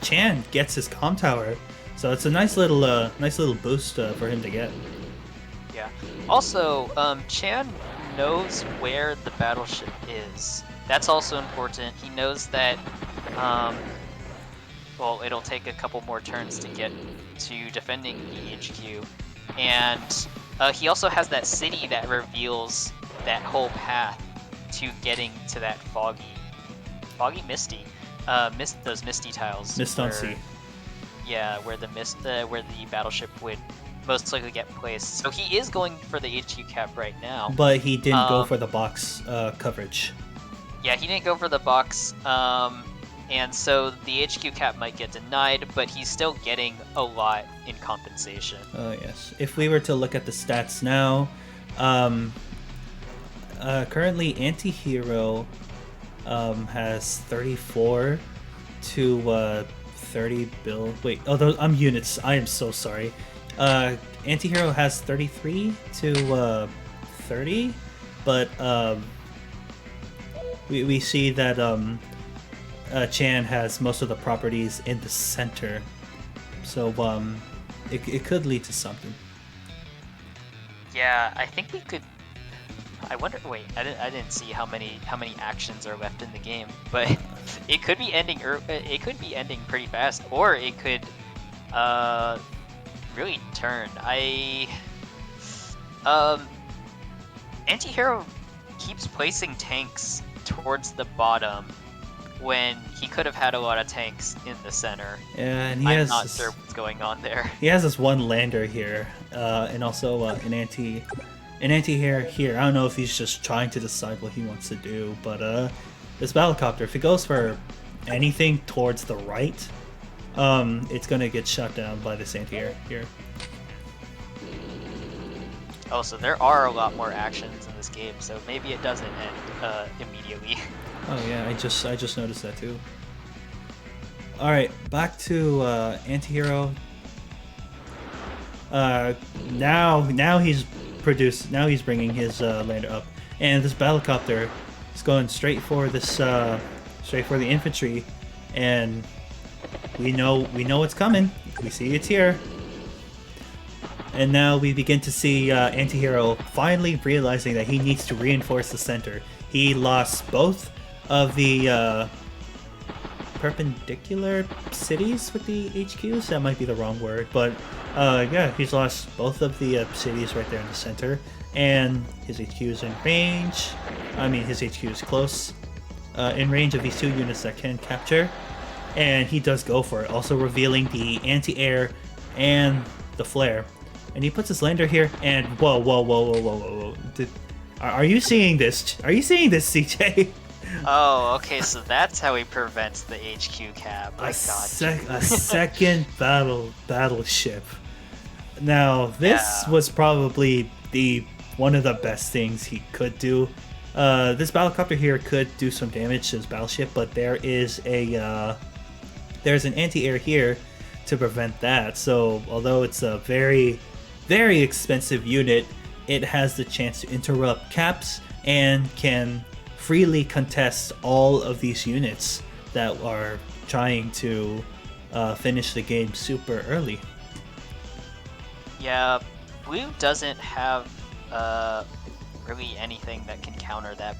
Chan gets his comm tower, so it's a nice little boost for him to get. Yeah. Also, Chan knows where the battleship is. That's also important. He knows that, well, it'll take a couple more turns to get to defending the HQ, and he also has that city that reveals that whole path to getting to that misty, those misty tiles. Mist on sea. Yeah, where the battleship would most likely get placed. So he is going for the HQ cap right now. But he didn't go for the box coverage. Yeah, he didn't go for the box, and so the HQ cap might get denied, but he's still getting a lot in compensation. Yes. If we were to look at the stats now, currently Antihero has 34 to 30 bill. Wait, I'm units. I am so sorry. Antihero has 33 to 30, but we see that Chan has most of the properties in the center, so it could lead to something. Yeah, I think we could. I wonder. Wait, I didn't see how many actions are left in the game, but it could be ending. It could be ending pretty fast, or it could really turn. Antihero keeps placing tanks towards the bottom when he could have had a lot of tanks in the center. Yeah, and I'm not sure what's going on there. He has this one lander here, and also an anti-air here. I don't know if he's just trying to decide what he wants to do, but this battlecopter, if it goes for anything towards the right, it's gonna get shut down by this anti-air here. Oh, so there are a lot more actions in this game, so maybe it doesn't end immediately. Oh yeah, I just noticed that too. All right, back to Antihero. Now he's bringing his lander up, and this battlecopter is going straight for the infantry, and we know it's coming. We see it's here. And now we begin to see Antihero finally realizing that he needs to reinforce the center. He lost both of the perpendicular cities with the HQs. That might be the wrong word, but yeah, he's lost both of the cities right there in the center. And his HQ is in range. I mean, his HQ is close in range of these two units that can capture. And he does go for it, also revealing the anti-air and the flare. And he puts his lander here, and whoa. Are you seeing this? Are you seeing this, CJ? Oh, okay, so that's how he prevents the HQ cap. A second battleship. Now, this was probably one of the best things he could do. This battlecopter here could do some damage to his battleship, but there's an anti-air here to prevent that. So, although it's a very, very expensive unit, it has the chance to interrupt caps and can freely contest all of these units that are trying to finish the game super early. Yeah, Blue doesn't have really anything that can counter that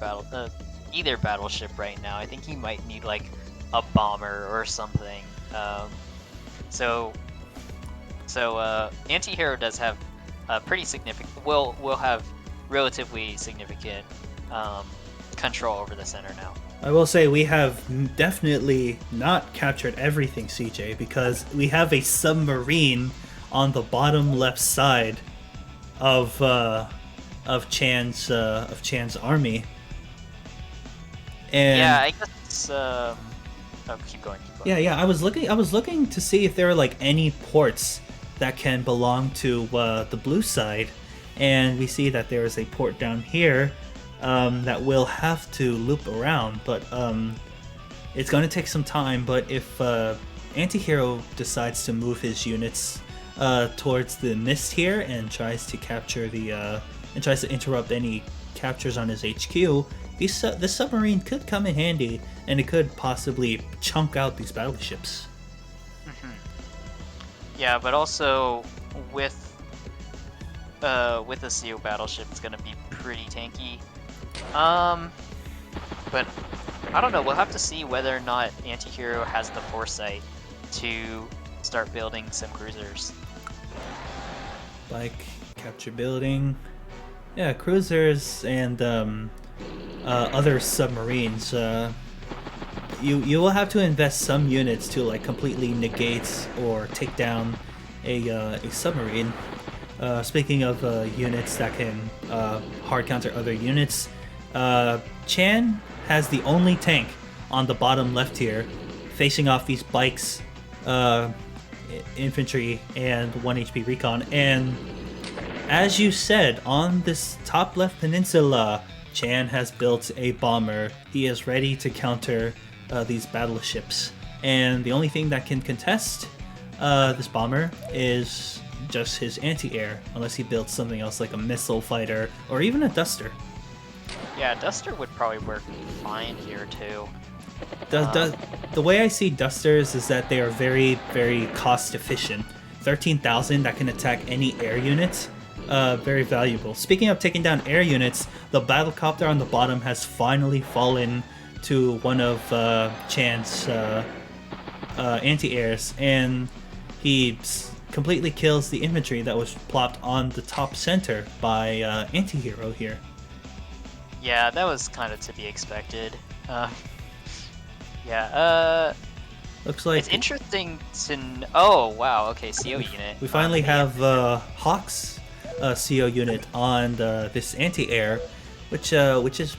either battleship right now. I think he might need like a bomber or something. So Antihero does have pretty significant. Will have relatively significant control over the center now. I will say we have definitely not captured everything, CJ, because we have a submarine on the bottom left side of Chan's army. And yeah, I guess. Oh, keep going. Yeah. I was looking to see if there are like any ports that can belong to the blue side, and we see that there is a port down here that we'll have to loop around, but it's going to take some time. But if Antihero decides to move his units towards the mist here and tries to capture and tries to interrupt any captures on his HQ, this submarine could come in handy, and it could possibly chunk out these battleships. Yeah, but also with a CO battleship, it's gonna be pretty tanky. But I don't know. We'll have to see whether or not Antihero has the foresight to start building some cruisers. Like capture building, yeah, cruisers and other submarines. You will have to invest some units to like completely negate or take down a submarine. Speaking of units that can hard counter other units, Chan has the only tank on the bottom left here, facing off these bikes, infantry, and 1 HP recon. And as you said, on this top left peninsula, Chan has built a bomber. He is ready to counter these battleships. And the only thing that can contest this bomber is just his anti-air, unless he builds something else like a missile fighter or even a duster. Yeah, duster would probably work fine here too. The way I see dusters is that they are very, very cost efficient. 13,000 that can attack any air units. Very valuable. Speaking of taking down air units, the battlecopter on the bottom has finally fallen to one of Chan's anti-airs, and he completely kills the infantry that was plopped on the top center by Antihero here. Yeah, that was kind of to be expected. Looks like it's interesting to. Oh wow, okay, CO unit. We finally have Hawke's CO unit on this anti-air, which is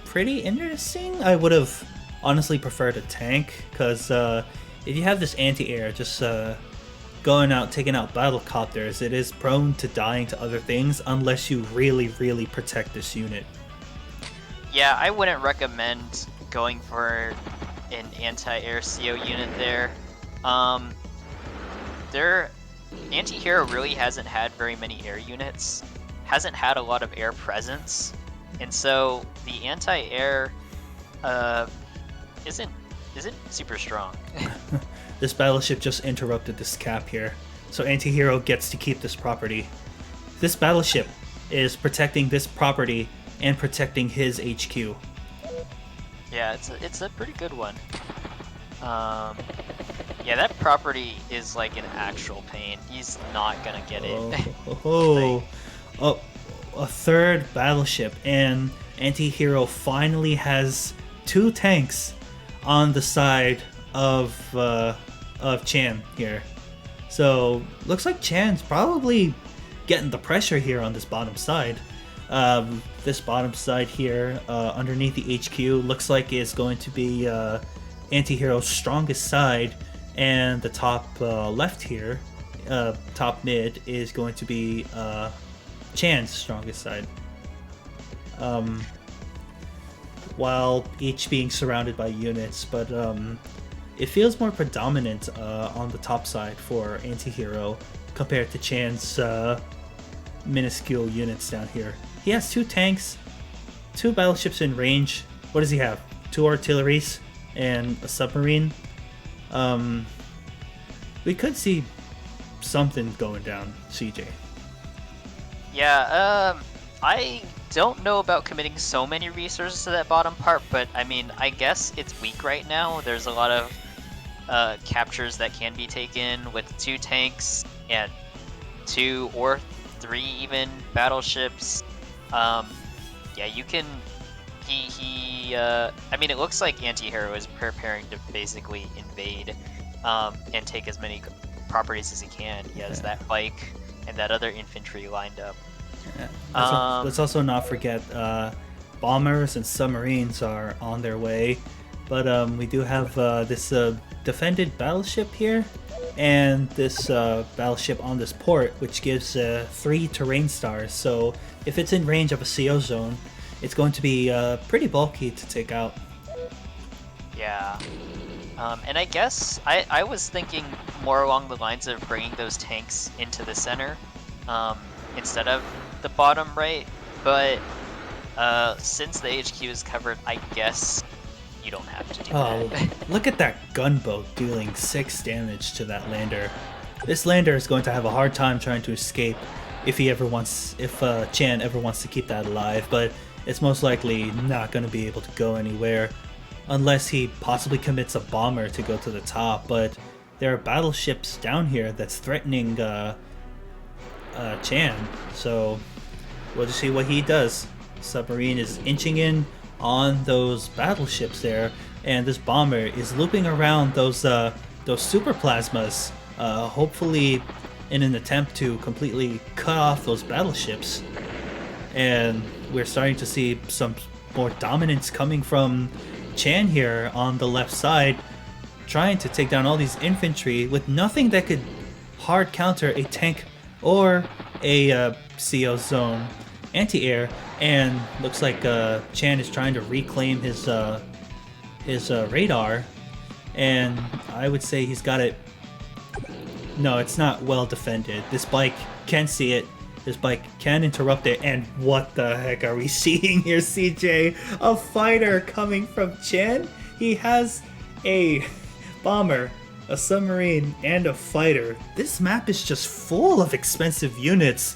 pretty interesting. I would have honestly preferred a tank, because if you have this anti-air just going out taking out battlecopters, it is prone to dying to other things unless you really, really protect this unit. Yeah, I wouldn't recommend going for an anti-air CO unit there. Antihero really hasn't had very many air units, hasn't had a lot of air presence, and so the anti-air isn't super strong. This battleship just interrupted this cap here, so Antihero gets to keep this property. This battleship is protecting this property and protecting his HQ. Yeah, it's a pretty good one. Yeah, that property is like an actual pain. He's not gonna get it. A third battleship, and Antihero finally has 2 tanks on the side of Chan here. So looks like Chan's probably getting the pressure here on this bottom side. This bottom side here, underneath the HQ, looks like it's going to be Antihero's strongest side, and the top left here, top mid, is going to be Chan's strongest side. While each being surrounded by units, but it feels more predominant on the top side for Antihero compared to Chan's minuscule units down here. He has 2 tanks, 2 battleships in range. What does he have? 2 artilleries and a submarine. We could see something going down, CJ. Yeah, I don't know about committing so many resources to that bottom part, but I mean, I guess it's weak right now. There's a lot of captures that can be taken with 2 tanks and 2 or 3 even battleships. Yeah, you can. I mean, it looks like Antihero is preparing to basically invade and take as many properties as he can. He has that bike and that other infantry lined up. Yeah. Let's also not forget bombers and submarines are on their way, but we do have this defended battleship here, and this battleship on this port, which gives 3 terrain stars. So if it's in range of a CO zone, it's going to be pretty bulky to take out. Yeah. And I guess I was thinking more along the lines of bringing those tanks into the center instead of the bottom right, but Since the HQ is covered, I guess you don't have to do Oh, that. look at that gunboat dealing 6 damage to that lander. This lander is going to have a hard time trying to escape if Chan ever wants to keep that alive, but it's most likely not going to be able to go anywhere unless he possibly commits a bomber to go to the top. But there are battleships down here that's threatening Chan, so we'll just see what he does. Submarine is inching in on those battleships there, and this bomber is looping around those super plasmas, hopefully in an attempt to completely cut off those battleships. And we're starting to see some more dominance coming from Chan here on the left side, trying to take down all these infantry with nothing that could hard counter a tank or a CO zone anti-air. And looks like Chan is trying to reclaim his radar, and I would say he's got it. No, it's not well defended. This bike can see it. This bike can interrupt it. And what the heck are we seeing here, CJ? A fighter coming from Chan? He has a bomber, a submarine, and a fighter. This map is just full of expensive units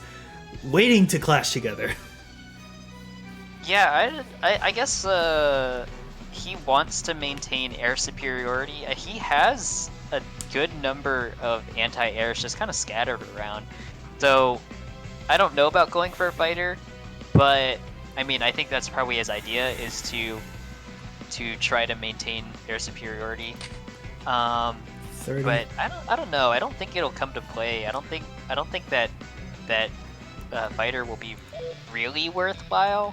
waiting to clash together. Yeah, I guess he wants to maintain air superiority. He has a good number of anti-airs just kind of scattered around. So I don't know about going for a fighter, but I mean, I think that's probably his idea, is to try to maintain air superiority. 30. But I don't know. I don't think it'll come to play. I don't think that fighter will be really worthwhile.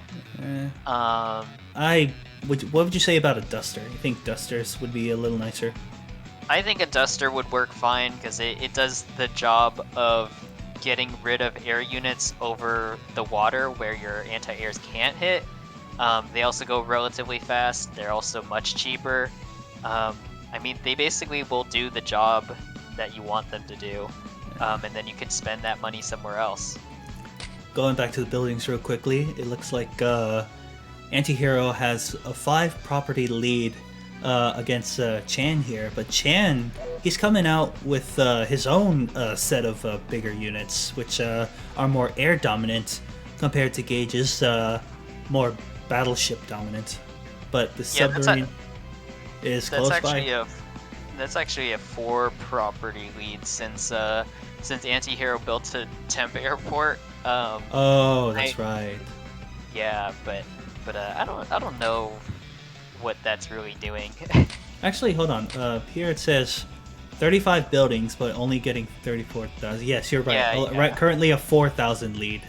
What would you say about a duster? You think dusters would be a little nicer? I think a duster would work fine because it does the job of getting rid of air units over the water where your anti-airs can't hit. They also go relatively fast. They're also much cheaper. I mean, they basically will do the job that you want them to do, and then you can spend that money somewhere else. Going back to the buildings real quickly, it looks like Antihero has a 5 property lead against Chan here, but Chan, he's coming out with his own set of bigger units, which are more air dominant compared to Gage's more battleship dominant. But the submarine is close by. That's actually a 4 property lead since Antihero built a temp airport. That's right. Yeah, but I don't know what that's really doing. Actually, hold on. Here it says 35 buildings, but only getting 34,000. Yes, you're right. Yeah. Right. Currently a 4,000 lead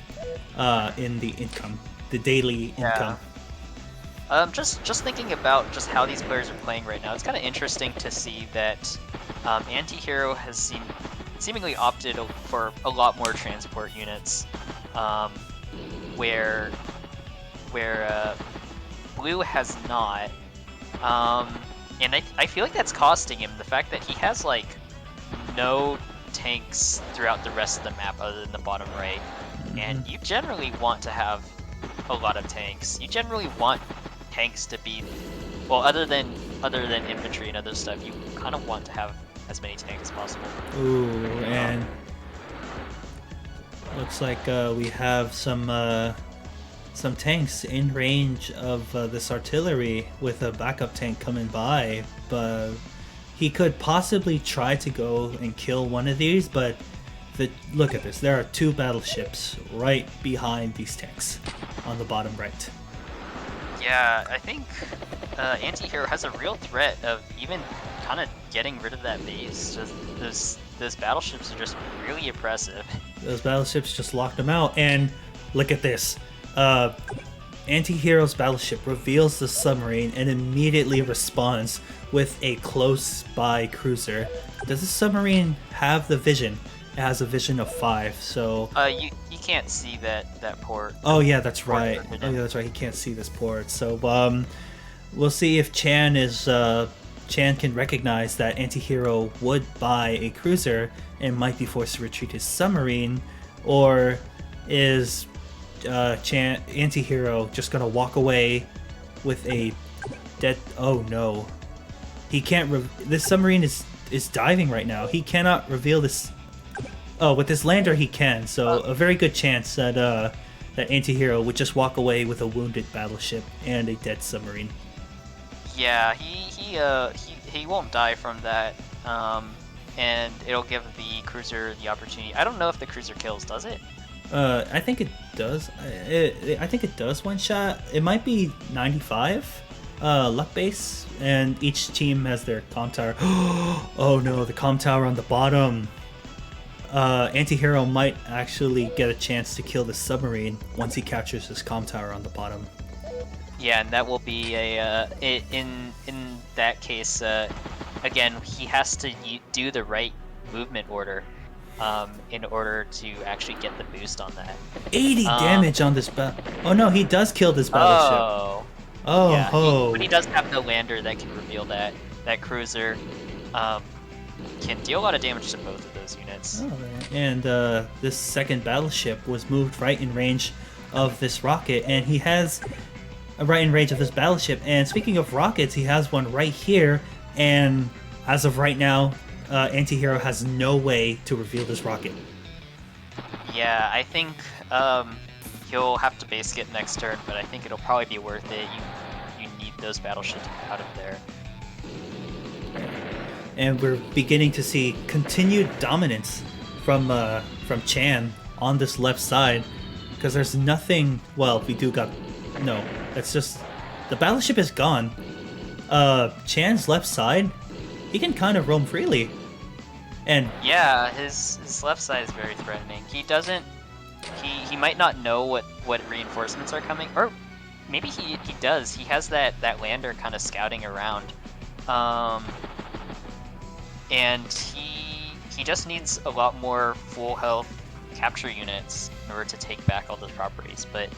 in the income, the daily income. Just thinking about just how these players are playing right now, it's kind of interesting to see that Antihero has seemingly opted for a lot more transport units, where Blue has not, and I feel like that's costing him. The fact that he has like no tanks throughout the rest of the map other than the bottom right, and you generally want to have a lot of tanks. You generally want tanks to be, well, other than infantry and other stuff, you kind of want to have as many tanks as possible. Ooh, and looks like we have some tanks in range of this artillery with a backup tank coming by, but he could possibly try to go and kill one of these, but look at this. There are 2 battleships right behind these tanks on the bottom right. Yeah, I think Antihero has a real threat of even kind of getting rid of that base. Those battleships are just really impressive. Those battleships just locked them out, and look at this. Antihero's battleship reveals the submarine and immediately responds with a close-by cruiser. Does the submarine have the vision? It has a vision of 5, so... You can't see that port. Oh yeah, that's right. He can't see this port. So we'll see if Chan can recognize that Antihero would buy a cruiser and might be forced to retreat his submarine, or is Antihero just gonna walk away with a dead. Oh no, he can't. This submarine is diving right now. He cannot reveal this. Oh, with this lander he can. So a very good chance that that Antihero would just walk away with a wounded battleship and a dead submarine. Yeah, he won't die from that. And it'll give the cruiser the opportunity. I don't know if the cruiser kills, does it? I think it does. I think it does one shot. It might be 95 luck base, and each team has their comm tower. Oh no, the comm tower on the bottom. Antihero might actually get a chance to kill the submarine once he captures his comm tower on the bottom. Yeah, and that will be a in that case. Again, he has to do the right movement order in order to actually get the boost on that. 80 damage on this Oh no, he does kill this battleship. Oh, yeah, but he does have the lander that can reveal that. That cruiser can deal a lot of damage to both of those units. Oh, and this second battleship was moved right in range of this rocket, and he has right in range of this battleship. And speaking of rockets, he has one right here. And as of right now, Antihero has no way to reveal this rocket. Yeah, I think he'll have to base skip next turn, but I think it'll probably be worth it. You need those battleships out of there. And we're beginning to see continued dominance from Chan on this left side, because there's nothing. Well, we do got no. It's just the battleship is gone. Chan's left side, he can kind of roam freely. And yeah, his left side is very threatening. He doesn't. He might not know what reinforcements are coming, or maybe he does. He has that lander kind of scouting around, and he just needs a lot more full health capture units in order to take back all those properties. But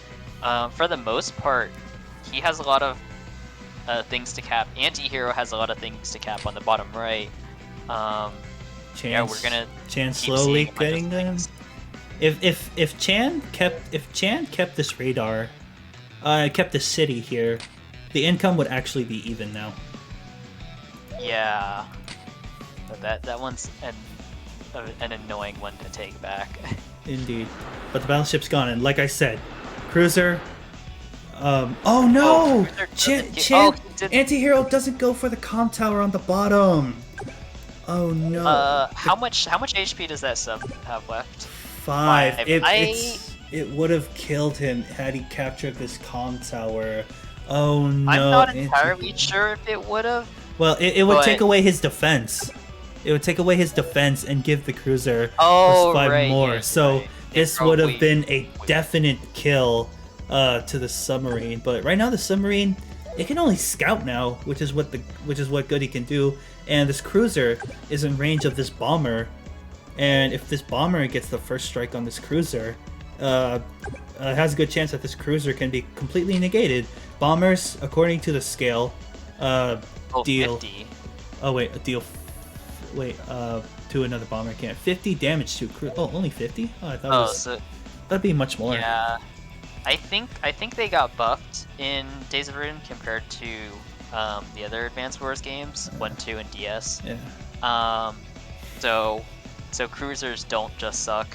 for the most part, he has a lot of things to cap. Antihero has a lot of things to cap on the bottom right. Yeah, we're gonna Chan slowly getting them. If Chan kept this radar, kept the city here, the income would actually be even now. Yeah, but that one's an annoying one to take back. Indeed, but the battleship's gone, and like I said, cruiser. Oh no! Antihero doesn't go for the comm tower on the bottom. Oh no. How much HP does that sub have left? 5. It would have killed him had he captured this comm tower. Oh no. I'm not entirely sure if it would have. Well, it would take away his defense. It would take away his defense and give the cruiser plus 5 more. Yeah, so right. This would have been a definite kill to the submarine. But right now the submarine, it can only scout now, which is what Goody can do. And this cruiser is in range of this bomber. And if this bomber gets the first strike on this cruiser, has a good chance that this cruiser can be completely negated. Bombers, according to the scale, deal. 50. Oh wait, deal. Wait, to another bomber can't. 50 damage to cruiser. Oh, only 50? Oh, I thought that'd be much more. Yeah, I think they got buffed in Days of Ruin compared to the other Advance Wars games, 1, 2, and DS. Yeah. So cruisers don't just suck.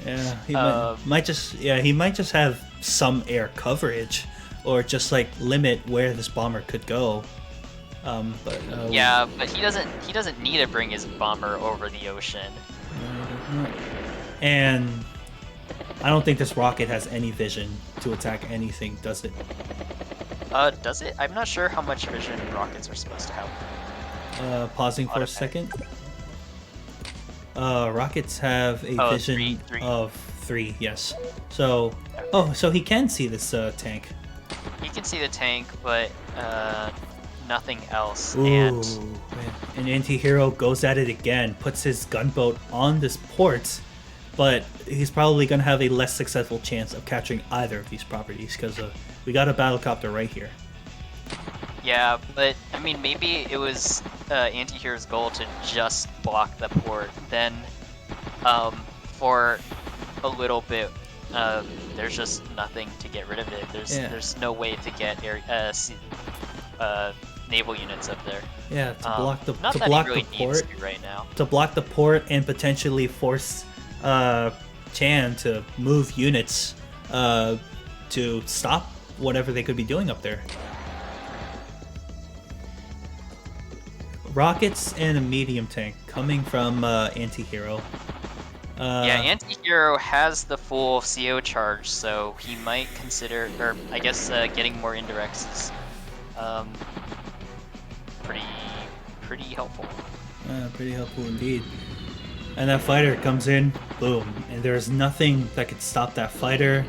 Yeah, he might just have some air coverage, or just like limit where this bomber could go. Yeah, but he doesn't need to bring his bomber over the ocean. And I don't think this rocket has any vision to attack anything, does it? Does it? I'm not sure how much vision rockets are supposed to have. Pausing for a second. Rockets have a vision of 3, yes. So, so he can see this tank. He can see the tank, but nothing else. Ooh, and Antihero goes at it again, puts his gunboat on this port, but he's probably going to have a less successful chance of capturing either of these properties, because we got a battlecopter right here. Yeah, but I mean, maybe it was Antihero's goal to just block the port, then for a little bit there's just nothing to get rid of it. There's no way to get naval units up there. Yeah, to block the not to that block he really the port needs to right now. to block the port and potentially force Chan to move units to stop whatever they could be doing up there. Rockets and a medium tank coming from Antihero. Yeah, Antihero has the full CO charge, so he might consider, or I guess getting more indirects is pretty helpful. Pretty helpful indeed. And that fighter comes in, boom, and there's nothing that could stop that fighter.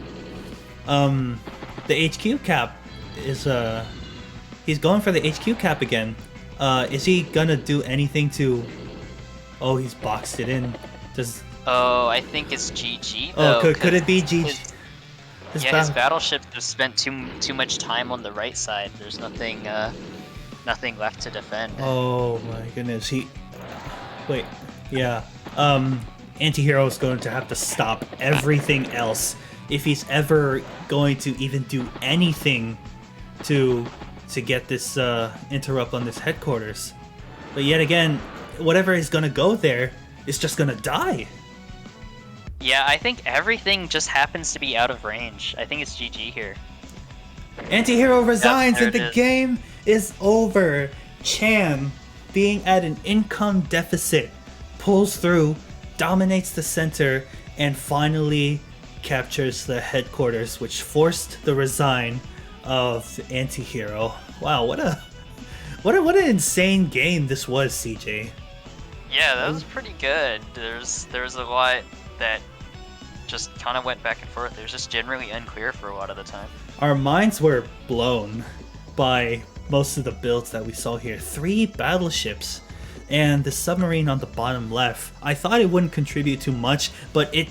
The HQ cap is he's going for the HQ cap again. Is he gonna do anything to? Oh, he's boxed it in. Does? Oh, I think it's GG though. Oh, could it be GG? His battleships have spent too much time on the right side. There's nothing left to defend. Oh my goodness, wait, yeah. Antihero is going to have to stop everything else if he's ever going to even do anything to get this interrupt on this headquarters. But yet again, whatever is gonna go there is just gonna die. Yeah, I think everything just happens to be out of range. I think it's GG here. Antihero resigns Yep, and the game is over. Chan, being at an income deficit, pulls through, dominates the center, and finally captures the headquarters, which forced the resign of Antihero. Wow, what an insane game this was, CJ. Yeah, that was pretty good. There's a lot that just kind of went back and forth. It was just generally unclear for a lot of the time. Our minds were blown by most of the builds that we saw here. 3 battleships and the submarine on the bottom left. I thought it wouldn't contribute too much, but it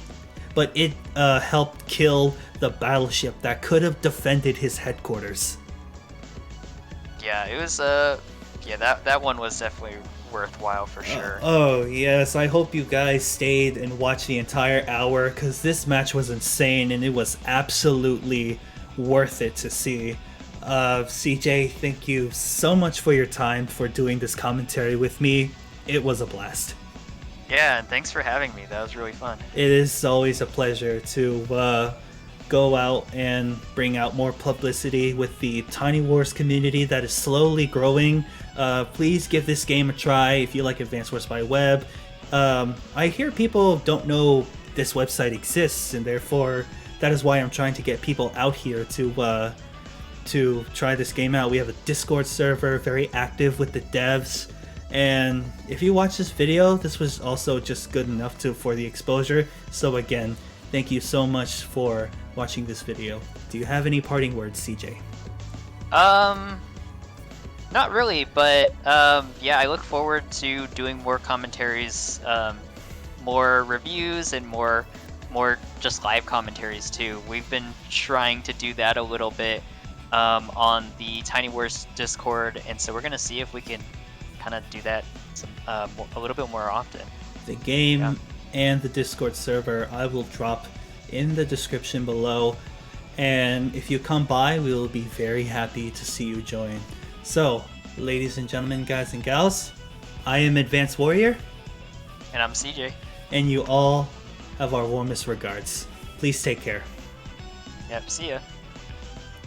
helped kill the battleship that could have defended his headquarters. Yeah, it was that one was definitely worthwhile for sure. Oh yes, I hope you guys stayed and watched the entire hour, because this match was insane and it was absolutely worth it to see. CJ, thank you so much for your time for doing this commentary with me. It was a blast. Yeah, and thanks for having me. That was really fun. It is always a pleasure to go out and bring out more publicity with the Tiny Wars community that is slowly growing. Please give this game a try if you like Advanced Wars by Web. I hear people don't know this website exists, and therefore that is why I'm trying to get people out here to try this game out. We have a Discord server, very active with the devs. And if you watch this video, this was also just good enough for the exposure. So again, thank you so much for watching this video. Do you have any parting words, CJ? Not really, but yeah, I look forward to doing more commentaries, more reviews, and more just live commentaries too. We've been trying to do that a little bit on the Tiny Wars Discord, and so we're gonna see if we can kind of do that a little bit more often. The game and the Discord server I will drop in the description below, and if you come by, we will be very happy to see you join. So, ladies and gentlemen, guys and gals, I am Advanced Warrior. And I'm CJ. And you all have our warmest regards. Please take care. Yep, see ya.